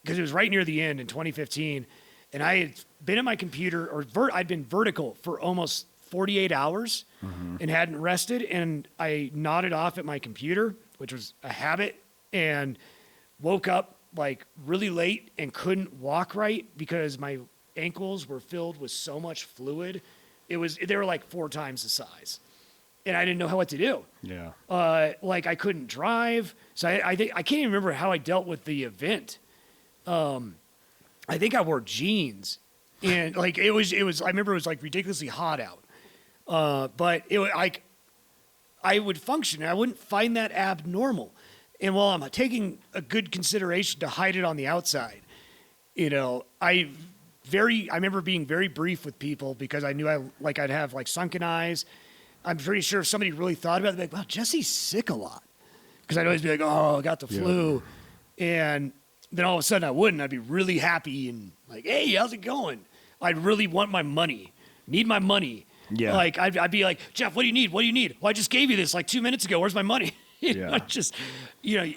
because it was right near the end in 2015. And I had been at my computer I'd been vertical for almost 48 hours and hadn't rested. And I nodded off at my computer, which was a habit, and woke up like really late and couldn't walk right because my ankles were filled with so much fluid. They were like 4 times the size. And I didn't know what to do. Yeah. Like I couldn't drive. So I can't even remember how I dealt with the event. I think I wore jeans and like it was, I remember it was like ridiculously hot out. But I would function and I wouldn't find that abnormal. And while I'm taking a good consideration to hide it on the outside, I remember being very brief with people because I knew I'd have like sunken eyes. I'm pretty sure if somebody really thought about it, they'd be like, wow, Jesse's sick a lot. Because I'd always be like, oh, I got the flu. And then all of a sudden I wouldn't. I'd be really happy and like, hey, how's it going? I'd really want my money, need my money. Yeah. Like I'd be like, Jeff, what do you need? What do you need? Well, I just gave you this like 2 minutes ago. Where's my money? Just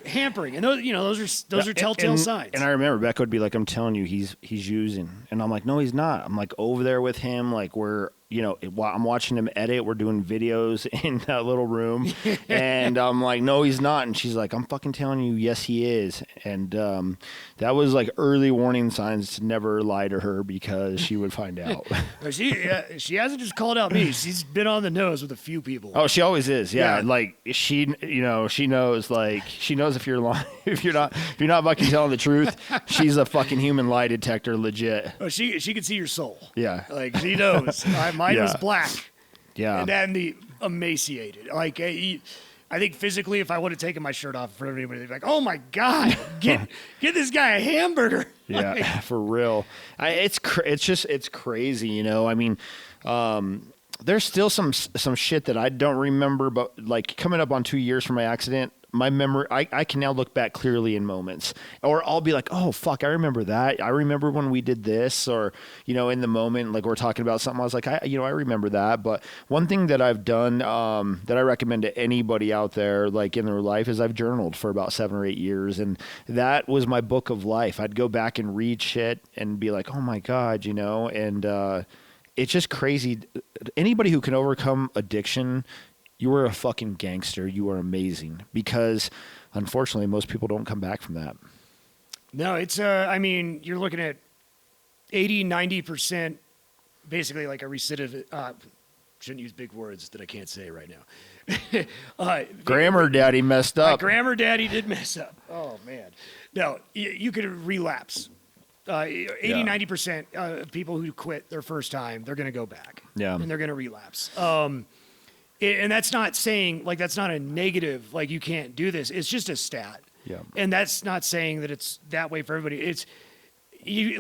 hampering. And those are telltale signs. And I remember Becca would be like, I'm telling you, he's using. And I'm like, no, he's not. I'm like over there with him. Like I'm watching him edit. We're doing videos in that little room. And I'm like, no, he's not. And she's like, I'm fucking telling you, yes, he is. And that was like early warning signs to never lie to her because she would find out. She hasn't just called out me. She's been on the nose with a few people. Oh, she always is. Yeah. Like she knows, like she knows if you're lying, if you're not fucking telling the truth, she's a fucking human lie detector, legit. Oh, she can see your soul. Yeah. Like she knows. Mine was black. Yeah. And then the emaciated. Like I think physically, if I would have taken my shirt off in front of anybody, they'd be like, "Oh my God, get this guy a hamburger." Yeah, like, for real. It's crazy. I mean, there's still some shit that I don't remember, but like coming up on 2 years from my accident, my memory, I can now look back clearly in moments, or I'll be like, oh fuck, I remember that. I remember when we did this, or, in the moment, like we're talking about something, I was like, I remember that. But one thing that I've done, that I recommend to anybody out there, like in their life, is I've journaled for about 7 or 8 years. And that was my book of life. I'd go back and read shit and be like, oh my God, and, it's just crazy. Anybody who can overcome addiction, you are a fucking gangster. You are amazing, because unfortunately most people don't come back from that. No, it's, you're looking at 80, 90%, basically like a recidivist, shouldn't use big words that I can't say right now. Grammar daddy messed up. Grammar daddy did mess up. Oh man. No, you could relapse. 80-90% of people who quit their first time, they're going to go back. Yeah. And they're going to relapse. And that's not saying, like, that's not a negative, like, you can't do this. It's just a stat. Yeah. And that's not saying that it's that way for everybody. It's,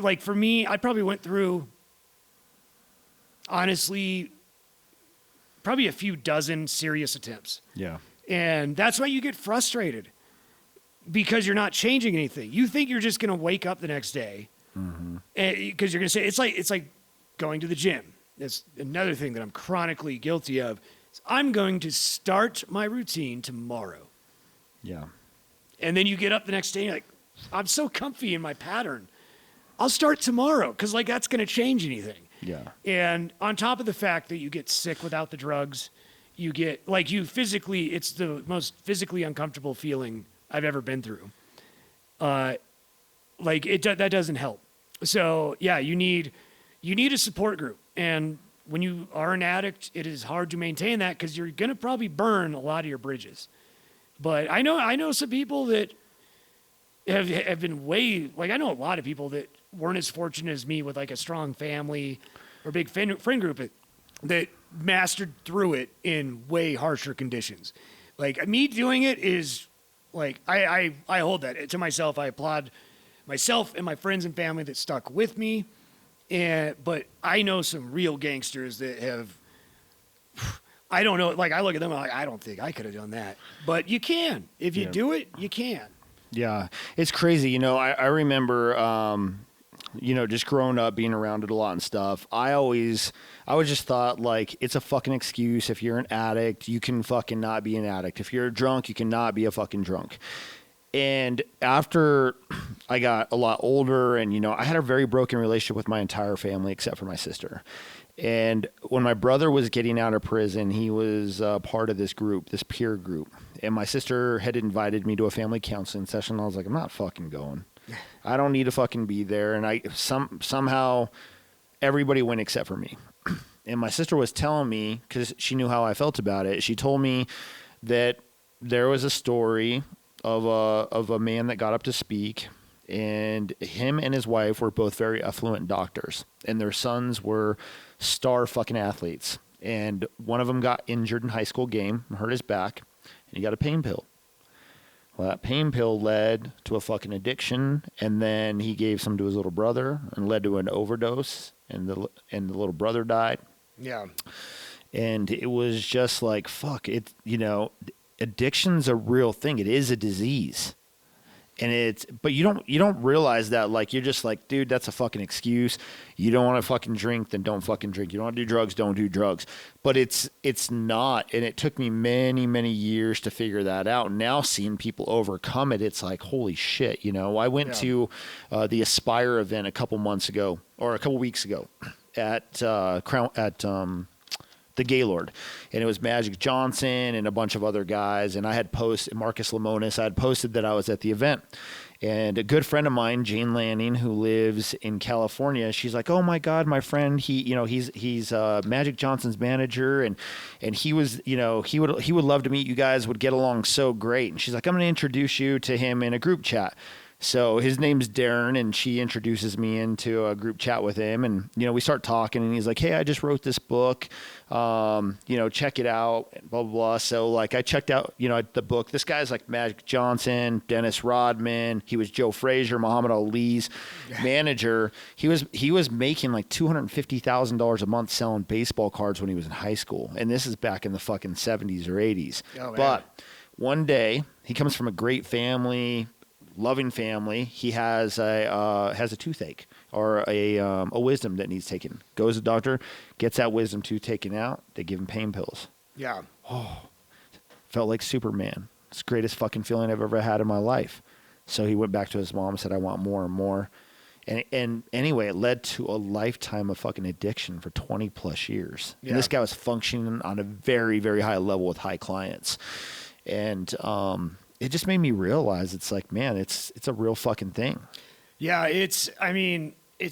like, for me, I probably went through, honestly, probably a few dozen serious attempts. Yeah. And that's why you get frustrated, because you're not changing anything. You think you're just going to wake up the next day because you're going to say, it's like going to the gym. That's another thing that I'm chronically guilty of. I'm going to start my routine tomorrow. Yeah. And then you get up the next day and you're like, I'm so comfy in my pattern. I'll start tomorrow, because, like, that's going to change anything. Yeah. And on top of the fact that you get sick without the drugs, you get, like, you physically, it's the most physically uncomfortable feeling I've ever been through. Like, that doesn't help. So yeah, you need a support group. And when you are an addict, it is hard to maintain that, because you're going to probably burn a lot of your bridges. But I know some people that have been way, like, I know a lot of people that weren't as fortunate as me with, like, a strong family or big friend group that mastered through it in way harsher conditions. Like, me doing it is, like, I hold that to myself. I applaud myself and my friends and family that stuck with me. But I know some real gangsters that have, I don't know, like, I look at them and I'm like, I don't think I could have done that. But you can. If you do it, you can. Yeah. It's crazy. You know, I remember, you know, just growing up, being around it a lot and stuff. I always just thought, like, it's a fucking excuse. If you're an addict, you can fucking not be an addict. If you're a drunk, you cannot be a fucking drunk. And after I got a lot older, and, you know, I had a very broken relationship with my entire family except for my sister. And when my brother was getting out of prison, he was part of this group, this peer group. And my sister had invited me to a family counseling session. I was like, I'm not fucking going. I don't need to fucking be there. And somehow everybody went except for me. And my sister was telling me, because she knew how I felt about it, she told me that there was a story of a man that got up to speak, and him and his wife were both very affluent doctors, and their sons were star fucking athletes. And one of them got injured in high school game, hurt his back, and he got a pain pill. Well, that pain pill led to a fucking addiction, and then he gave some to his little brother, and led to an overdose, and the little brother died. Yeah. And it was just like, fuck it, you know, addiction's a real thing. It is a disease. And but you don't realize that. Like, you're just like, dude, that's a fucking excuse. You don't want to fucking drink, then don't fucking drink. You don't want to do drugs, don't do drugs. But it's not. And it took me many, many years to figure that out. Now seeing people overcome it, it's like, holy shit. You know, I went to the Aspire event a couple weeks ago at the Gaylord, and it was Magic Johnson and a bunch of other guys, and I had posted, Marcus Lemonis, I had posted that I was at the event, and a good friend of mine, Jane Lanning, who lives in California, she's like, oh my God, my friend, he's Magic Johnson's manager, and he was, you know, he would love to meet you guys, would get along so great, and she's like, I'm going to introduce you to him in a group chat. So his name's Darren, and she introduces me into a group chat with him, and, you know, we start talking, and he's like, hey, I just wrote this book, you know, check it out, and blah, blah, blah. So, like, I checked out, you know, the book. This guy's like Magic Johnson, Dennis Rodman. He was Joe Frazier, Muhammad Ali's manager. He was making like $250,000 a month selling baseball cards when he was in high school. And this is back in the fucking 70s or 80s. Oh, but one day, he comes from a great family, loving family. He has a toothache or a wisdom that needs taken. Goes to the doctor, gets that wisdom tooth taken out. They give him pain pills. Yeah. Oh, felt like Superman. It's the greatest fucking feeling I've ever had in my life. So he went back to his mom and said, I want more and more. And anyway, it led to a lifetime of fucking addiction for 20 plus years. Yeah. And this guy was functioning on a very, very high level with high clients. And, it just made me realize it's like, man, it's a real fucking thing. Yeah, it's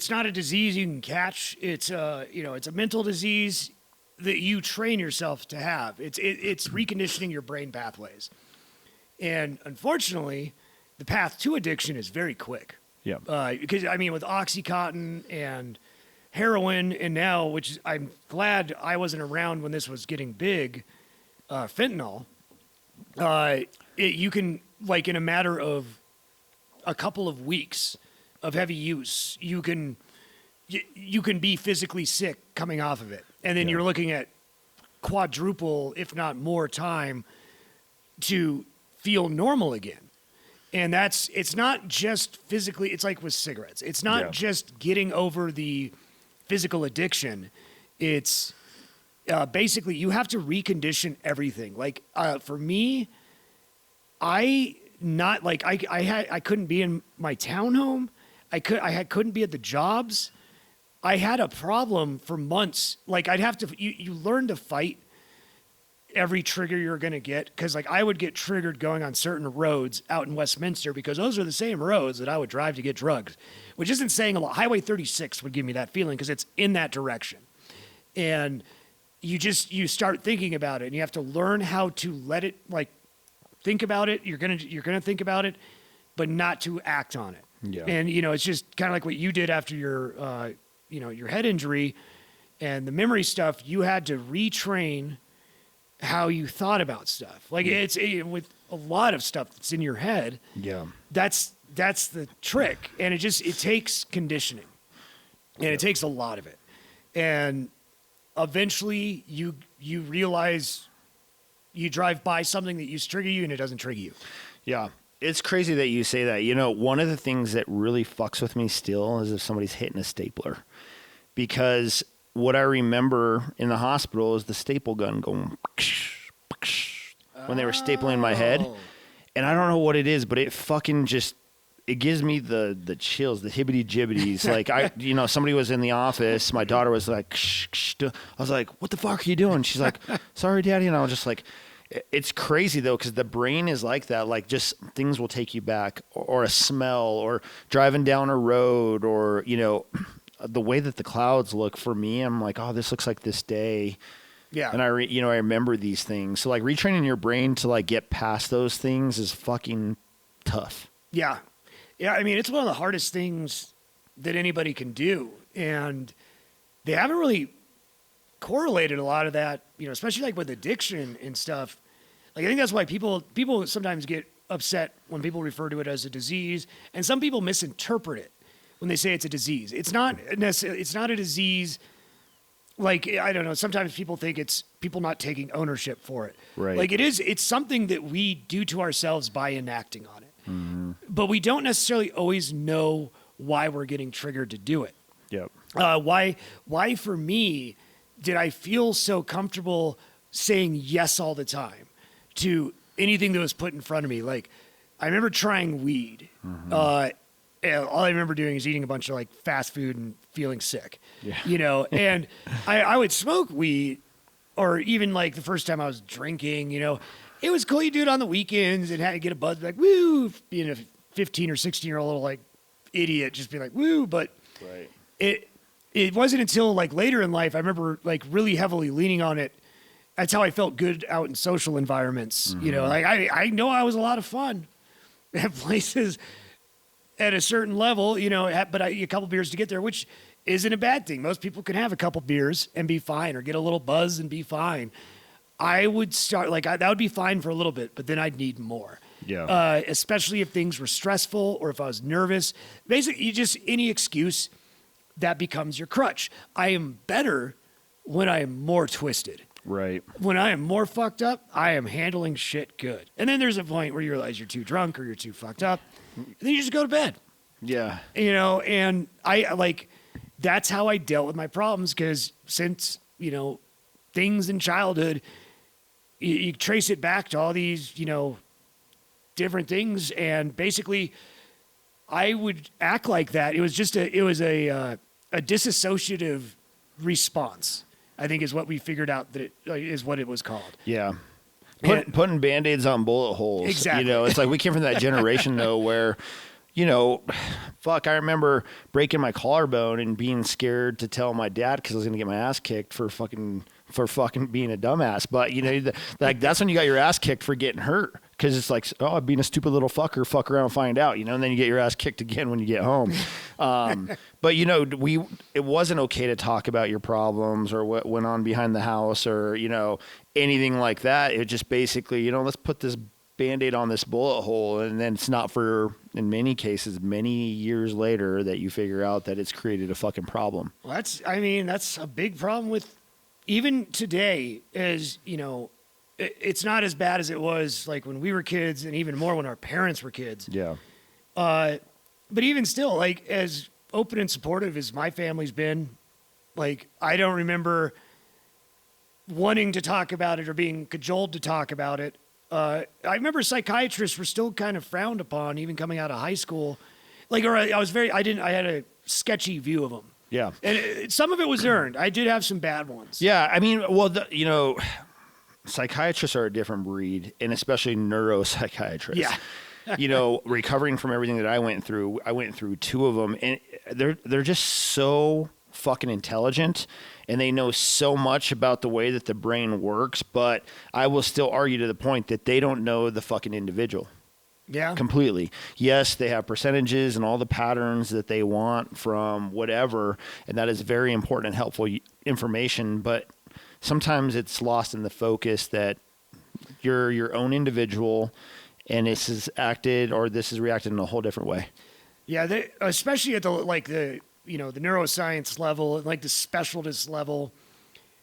not a disease you can catch. It's a mental disease that you train yourself to have. It's reconditioning your brain pathways. And unfortunately, the path to addiction is very quick. Yeah. Because with Oxycontin and heroin, and now, which I'm glad I wasn't around when this was getting big, fentanyl, you can, like, in a matter of a couple of weeks of heavy use, you can be physically sick coming off of it. And then you're looking at quadruple, if not more time to feel normal again. And it's not just physically, it's like with cigarettes. It's not just getting over the physical addiction. It's basically you have to recondition everything. Like for me, I couldn't be in my townhome. I couldn't be at the jobs. I had a problem for months. Like I'd have to, you learn to fight every trigger you're going to get. Because like I would get triggered going on certain roads out in Westminster because those are the same roads that I would drive to get drugs, which isn't saying a lot. Highway 36 would give me that feeling because it's in that direction. And you start thinking about it and you have to learn how to let it, like, think about it. You're going to think about it, but not to act on it. Yeah. And, it's just kind of like what you did after your, your head injury and the memory stuff. You had to retrain how you thought about stuff. Like it's with a lot of stuff that's in your head. Yeah. That's the trick. And it takes conditioning and it takes a lot of it. And eventually you realize you drive by something that used to trigger you and it doesn't trigger you. Yeah. It's crazy that you say that. One of the things that really fucks with me still is if somebody's hitting a stapler. Because what I remember in the hospital is the staple gun going when they were stapling my head. And I don't know what it is, but it fucking it gives me the chills, the hibbity jibbities. Like somebody was in the office. My daughter was like, I was like, what the fuck are you doing? She's like, sorry, Daddy. And I was just like, it's crazy though, because the brain is like that. Like just things will take you back, or a smell, or driving down a road, or the way that the clouds look for me. I'm like, oh, this looks like this day. Yeah. And I remember these things. So like retraining your brain to like get past those things is fucking tough. Yeah. Yeah. I mean, it's one of the hardest things that anybody can do. And they haven't really correlated a lot of that, especially like with addiction and stuff. Like, I think that's why people sometimes get upset when people refer to it as a disease, and some people misinterpret it when they say it's a disease. It's not necessarily, it's not a disease. Like, I don't know, sometimes people think it's people not taking ownership for it. Right. Like it's something that we do to ourselves by enacting on it. Mm-hmm. But we don't necessarily always know why we're getting triggered to do it. Yep. Why for me did I feel so comfortable saying yes all the time to anything that was put in front of me? Like, I remember trying weed. Mm-hmm. And all I remember doing is eating a bunch of like fast food and feeling sick, and I would smoke weed, or even like the first time I was drinking, it was cool. You do it on the weekends and had to get a buzz, like, woo, being a 15 or 16-year-old little like idiot, just be like, woo. But it wasn't until like later in life, I remember like really heavily leaning on it. That's how I felt good out in social environments. Mm-hmm. Like I know I was a lot of fun at places at a certain level, but a couple beers to get there, which isn't a bad thing. Most people can have a couple beers and be fine, or get a little buzz and be fine. I would start that would be fine for a little bit, but then I'd need more. Yeah. Especially if things were stressful or if I was nervous. Basically, any excuse that becomes your crutch. I am better when I am more twisted. Right. When I am more fucked up, I am handling shit good. And then there's a point where you realize you're too drunk or you're too fucked up. And then you just go to bed. Yeah. And that's how I dealt with my problems, because since, things in childhood, you trace it back to all these, different things. And basically I would act like that. It was a disassociative response, I think, is what we figured out that it is what it was called. Yeah. Putting Band-Aids on bullet holes. Exactly. It's like we came from that generation though where, I remember breaking my collarbone and being scared to tell my dad because I was going to get my ass kicked for fucking being a dumbass. But, that's when you got your ass kicked for getting hurt. Because it's like, oh, being a stupid little fucker, fuck around and find out, and then you get your ass kicked again when you get home. But, it wasn't okay to talk about your problems or what went on behind the house or, anything like that. It just basically, let's put this Band-Aid on this bullet hole. And then it's not for, in many cases, many years later that you figure out that it's created a fucking problem. Well, that's a big problem with even today as, it's not as bad as it was like when we were kids and even more when our parents were kids. Yeah. But even still, like as open and supportive as my family's been, like I don't remember wanting to talk about it or being cajoled to talk about it. I remember psychiatrists were still kind of frowned upon even coming out of high school. I had a sketchy view of them. Yeah. And some of it was earned. I did have some bad ones. Yeah. I mean, well, psychiatrists are a different breed, and especially neuropsychiatrists. Yeah. Recovering from everything that I went through 2 of them, and they're just so fucking intelligent, and they know so much about the way that the brain works, but I will still argue to the point that they don't know the fucking individual. Yeah. Completely. Yes, they have percentages and all the patterns that they want from whatever, and that is very important and helpful information, but sometimes it's lost in the focus that you're your own individual and this is reacted in a whole different way. Yeah, especially at the neuroscience level, like the specialist level,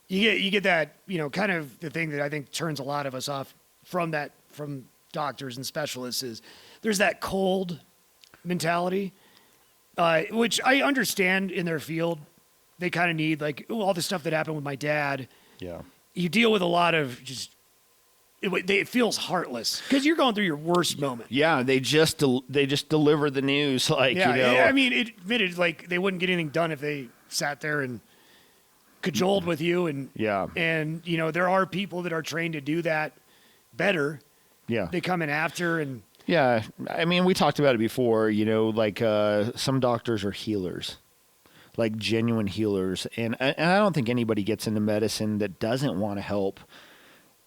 you get that, kind of the thing that I think turns a lot of us off from doctors and specialists is there's that cold mentality, which I understand in their field. They kind of need all the stuff that happened with my dad. Yeah. You deal with a lot of it feels heartless because you're going through your worst moment. Yeah, they just deliver the news I mean, admitted they wouldn't get anything done if they sat there and cajoled with you and there are people that are trained to do that better. Yeah. They come in after and yeah, I mean, we talked about it before, some doctors are healers. Like genuine healers. And I don't think anybody gets into medicine that doesn't want to help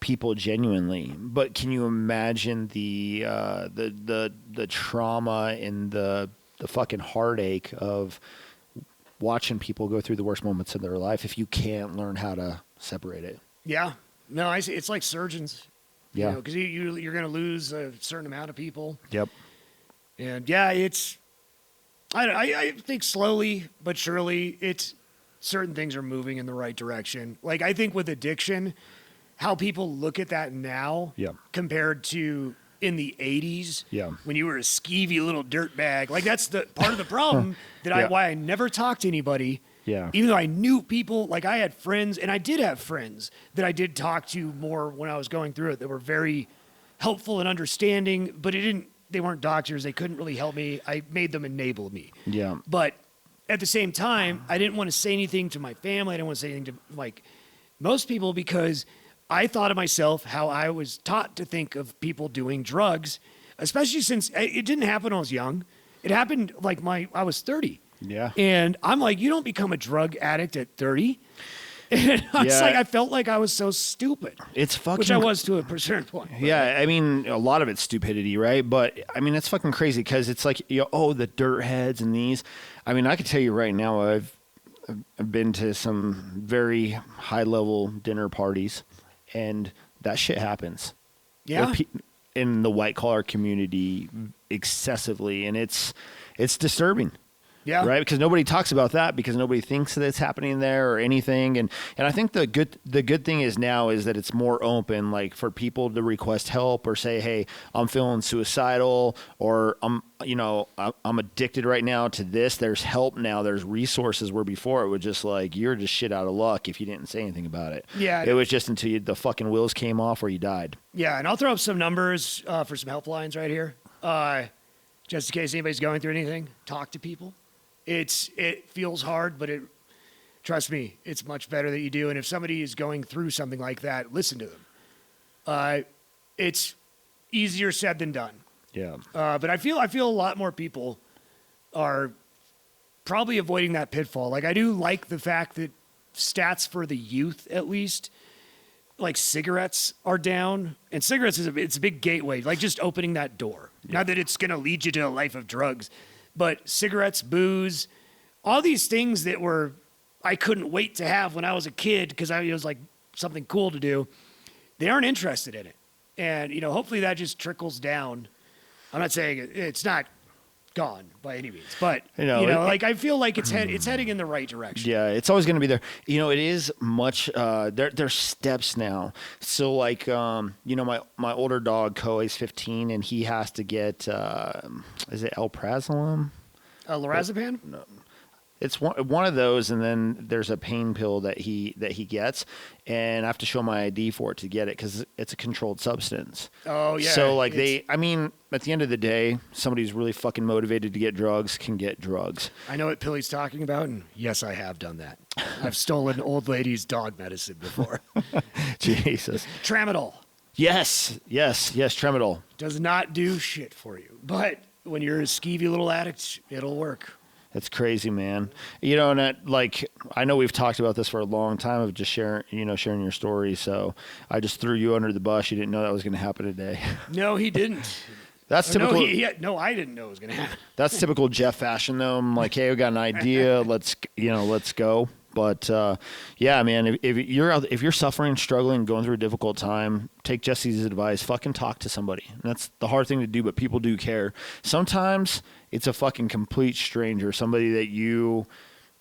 people genuinely. But can you imagine the trauma and the fucking heartache of watching people go through the worst moments of their life if you can't learn how to separate it? Yeah. No, I see. It's like surgeons. Yeah. Because you're going to lose a certain amount of people. Yep. And yeah, I think slowly but surely certain things are moving in the right direction. Like I think with addiction, how people look at that now compared to in the 80s when you were a skeevy little dirtbag. Like that's the part of the problem why I never talked to anybody. Yeah. Even though I knew people, like I had friends, and I did have friends that I did talk to more when I was going through it that were very helpful and understanding, but they weren't doctors. They couldn't really help me. I made them enable me. Yeah. But at the same time, I didn't want to say anything to my family. I didn't want to say anything to most people because I thought of myself how I was taught to think of people doing drugs, especially since it didn't happen when I was young. It happened I was 30. Yeah. And I'm like, you don't become a drug addict at 30. And I felt like I was so stupid. It's fucking... Which I was to a certain point. Yeah, I mean, a lot of it's stupidity, right? But, I mean, it's fucking crazy because it's like, the dirt heads and these. I mean, I can tell you right now, I've been to some very high-level dinner parties, and that shit happens. Yeah. In the white-collar community excessively, and it's disturbing. Yeah. Right. Because nobody talks about that because nobody thinks that it's happening there or anything. And I think the good thing is now is that it's more open, like for people to request help or say, hey, I'm feeling suicidal or I'm addicted right now to this. There's help now. There's resources where before it was just you're just shit out of luck if you didn't say anything about it. Yeah. It was just until the fucking wheels came off or you died. Yeah. And I'll throw up some numbers for some helplines right here. Just in case anybody's going through anything, talk to people. It feels hard, but trust me, it's much better that you do. And if somebody is going through something like that, listen to them. It's easier said than done. Yeah. But I feel a lot more people are probably avoiding that pitfall. I do like the fact that stats for the youth, at least, like cigarettes are down, and cigarettes it's a big gateway, like just opening that door. Not that it's going to lead you to a life of drugs, but cigarettes, booze, all these things that I couldn't wait to have when I was a kid because it was like something cool to do. They aren't interested in it. And, hopefully that just trickles down. I'm not saying it's not gone by any means, but, I feel like it's heading in the right direction. Yeah, it's always going to be there. It is much, there's steps now. So like, my older dog, Koe's 15, and he has to get, is it Alprazolam? Lorazepam? No. It's one of those, and then there's a pain pill that he gets, and I have to show my ID for it to get it because it's a controlled substance. Oh yeah. So like at the end of the day, somebody who's really fucking motivated to get drugs can get drugs. I know what pill he's talking about, and yes, I have done that. I've stolen old lady's dog medicine before. Jesus. Tramadol. Yes, Tramadol. Does not do shit for you, but when you're a skeevy little addict, it'll work. That's crazy, man. And I know we've talked about this for a long time of just sharing your story. So I just threw you under the bus. You didn't know that was going to happen today. No, he didn't. That's typical. No, I didn't know it was going to happen. That's typical Jeff fashion, though. I'm like, hey, we got an idea. Let's go. But yeah, man, if you're suffering, struggling, going through a difficult time, take Jesse's advice. Fucking talk to somebody. And that's the hard thing to do, but people do care. Sometimes it's a fucking complete stranger, somebody that you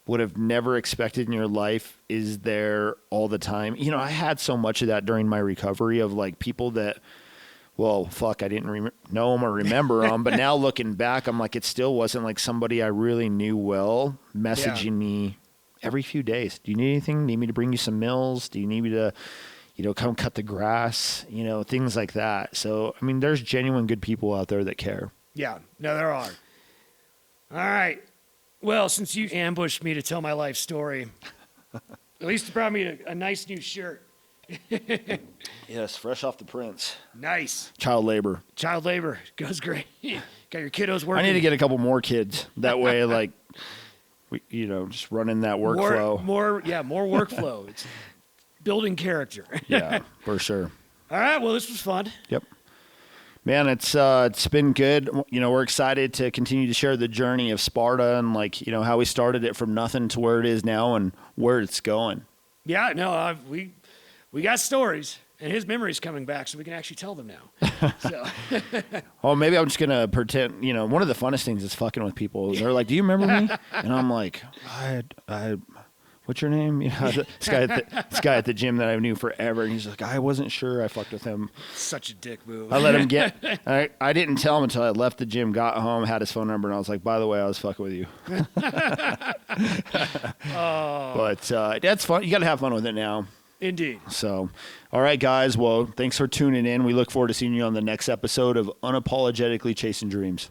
would have never expected in your life is there all the time. I had so much of that during my recovery of like people that, well, fuck, I didn't know them or remember them. But now looking back, I'm like, it still wasn't like somebody I really knew well messaging me every few days. Do you need anything? Need me to bring you some meals? Do you need me to, come cut the grass? Things like that. So, there's genuine good people out there that care. Yeah, no, there are. All right. Well, since you ambushed me to tell my life story, at least you brought me a nice new shirt. Yes, fresh off the prints. Nice. Child labor goes great. Got your kiddos working. I need to get a couple more kids. That way, like, just running that workflow. More workflow. It's building character. Yeah, for sure. All right. Well, this was fun. Yep. Man, it's been good. We're excited to continue to share the journey of Sparta and how we started it from nothing to where it is now and where it's going. Yeah, no, we got stories, and his memory's coming back, so we can actually tell them now. So. Oh, maybe I'm just gonna pretend. One of the funnest things is fucking with people. They're like, "Do you remember me?" And I'm like, "I what's your name?" This guy at the gym that I knew forever, and he's like, "I wasn't sure I fucked with him." Such a dick move. I let him get. I didn't tell him until I left the gym, got home, had his phone number, and I was like, "By the way, I was fucking with you." But that's fun. You got to have fun with it now. Indeed. So, all right, guys. Well, thanks for tuning in. We look forward to seeing you on the next episode of Unapologetically Chasing Dreams.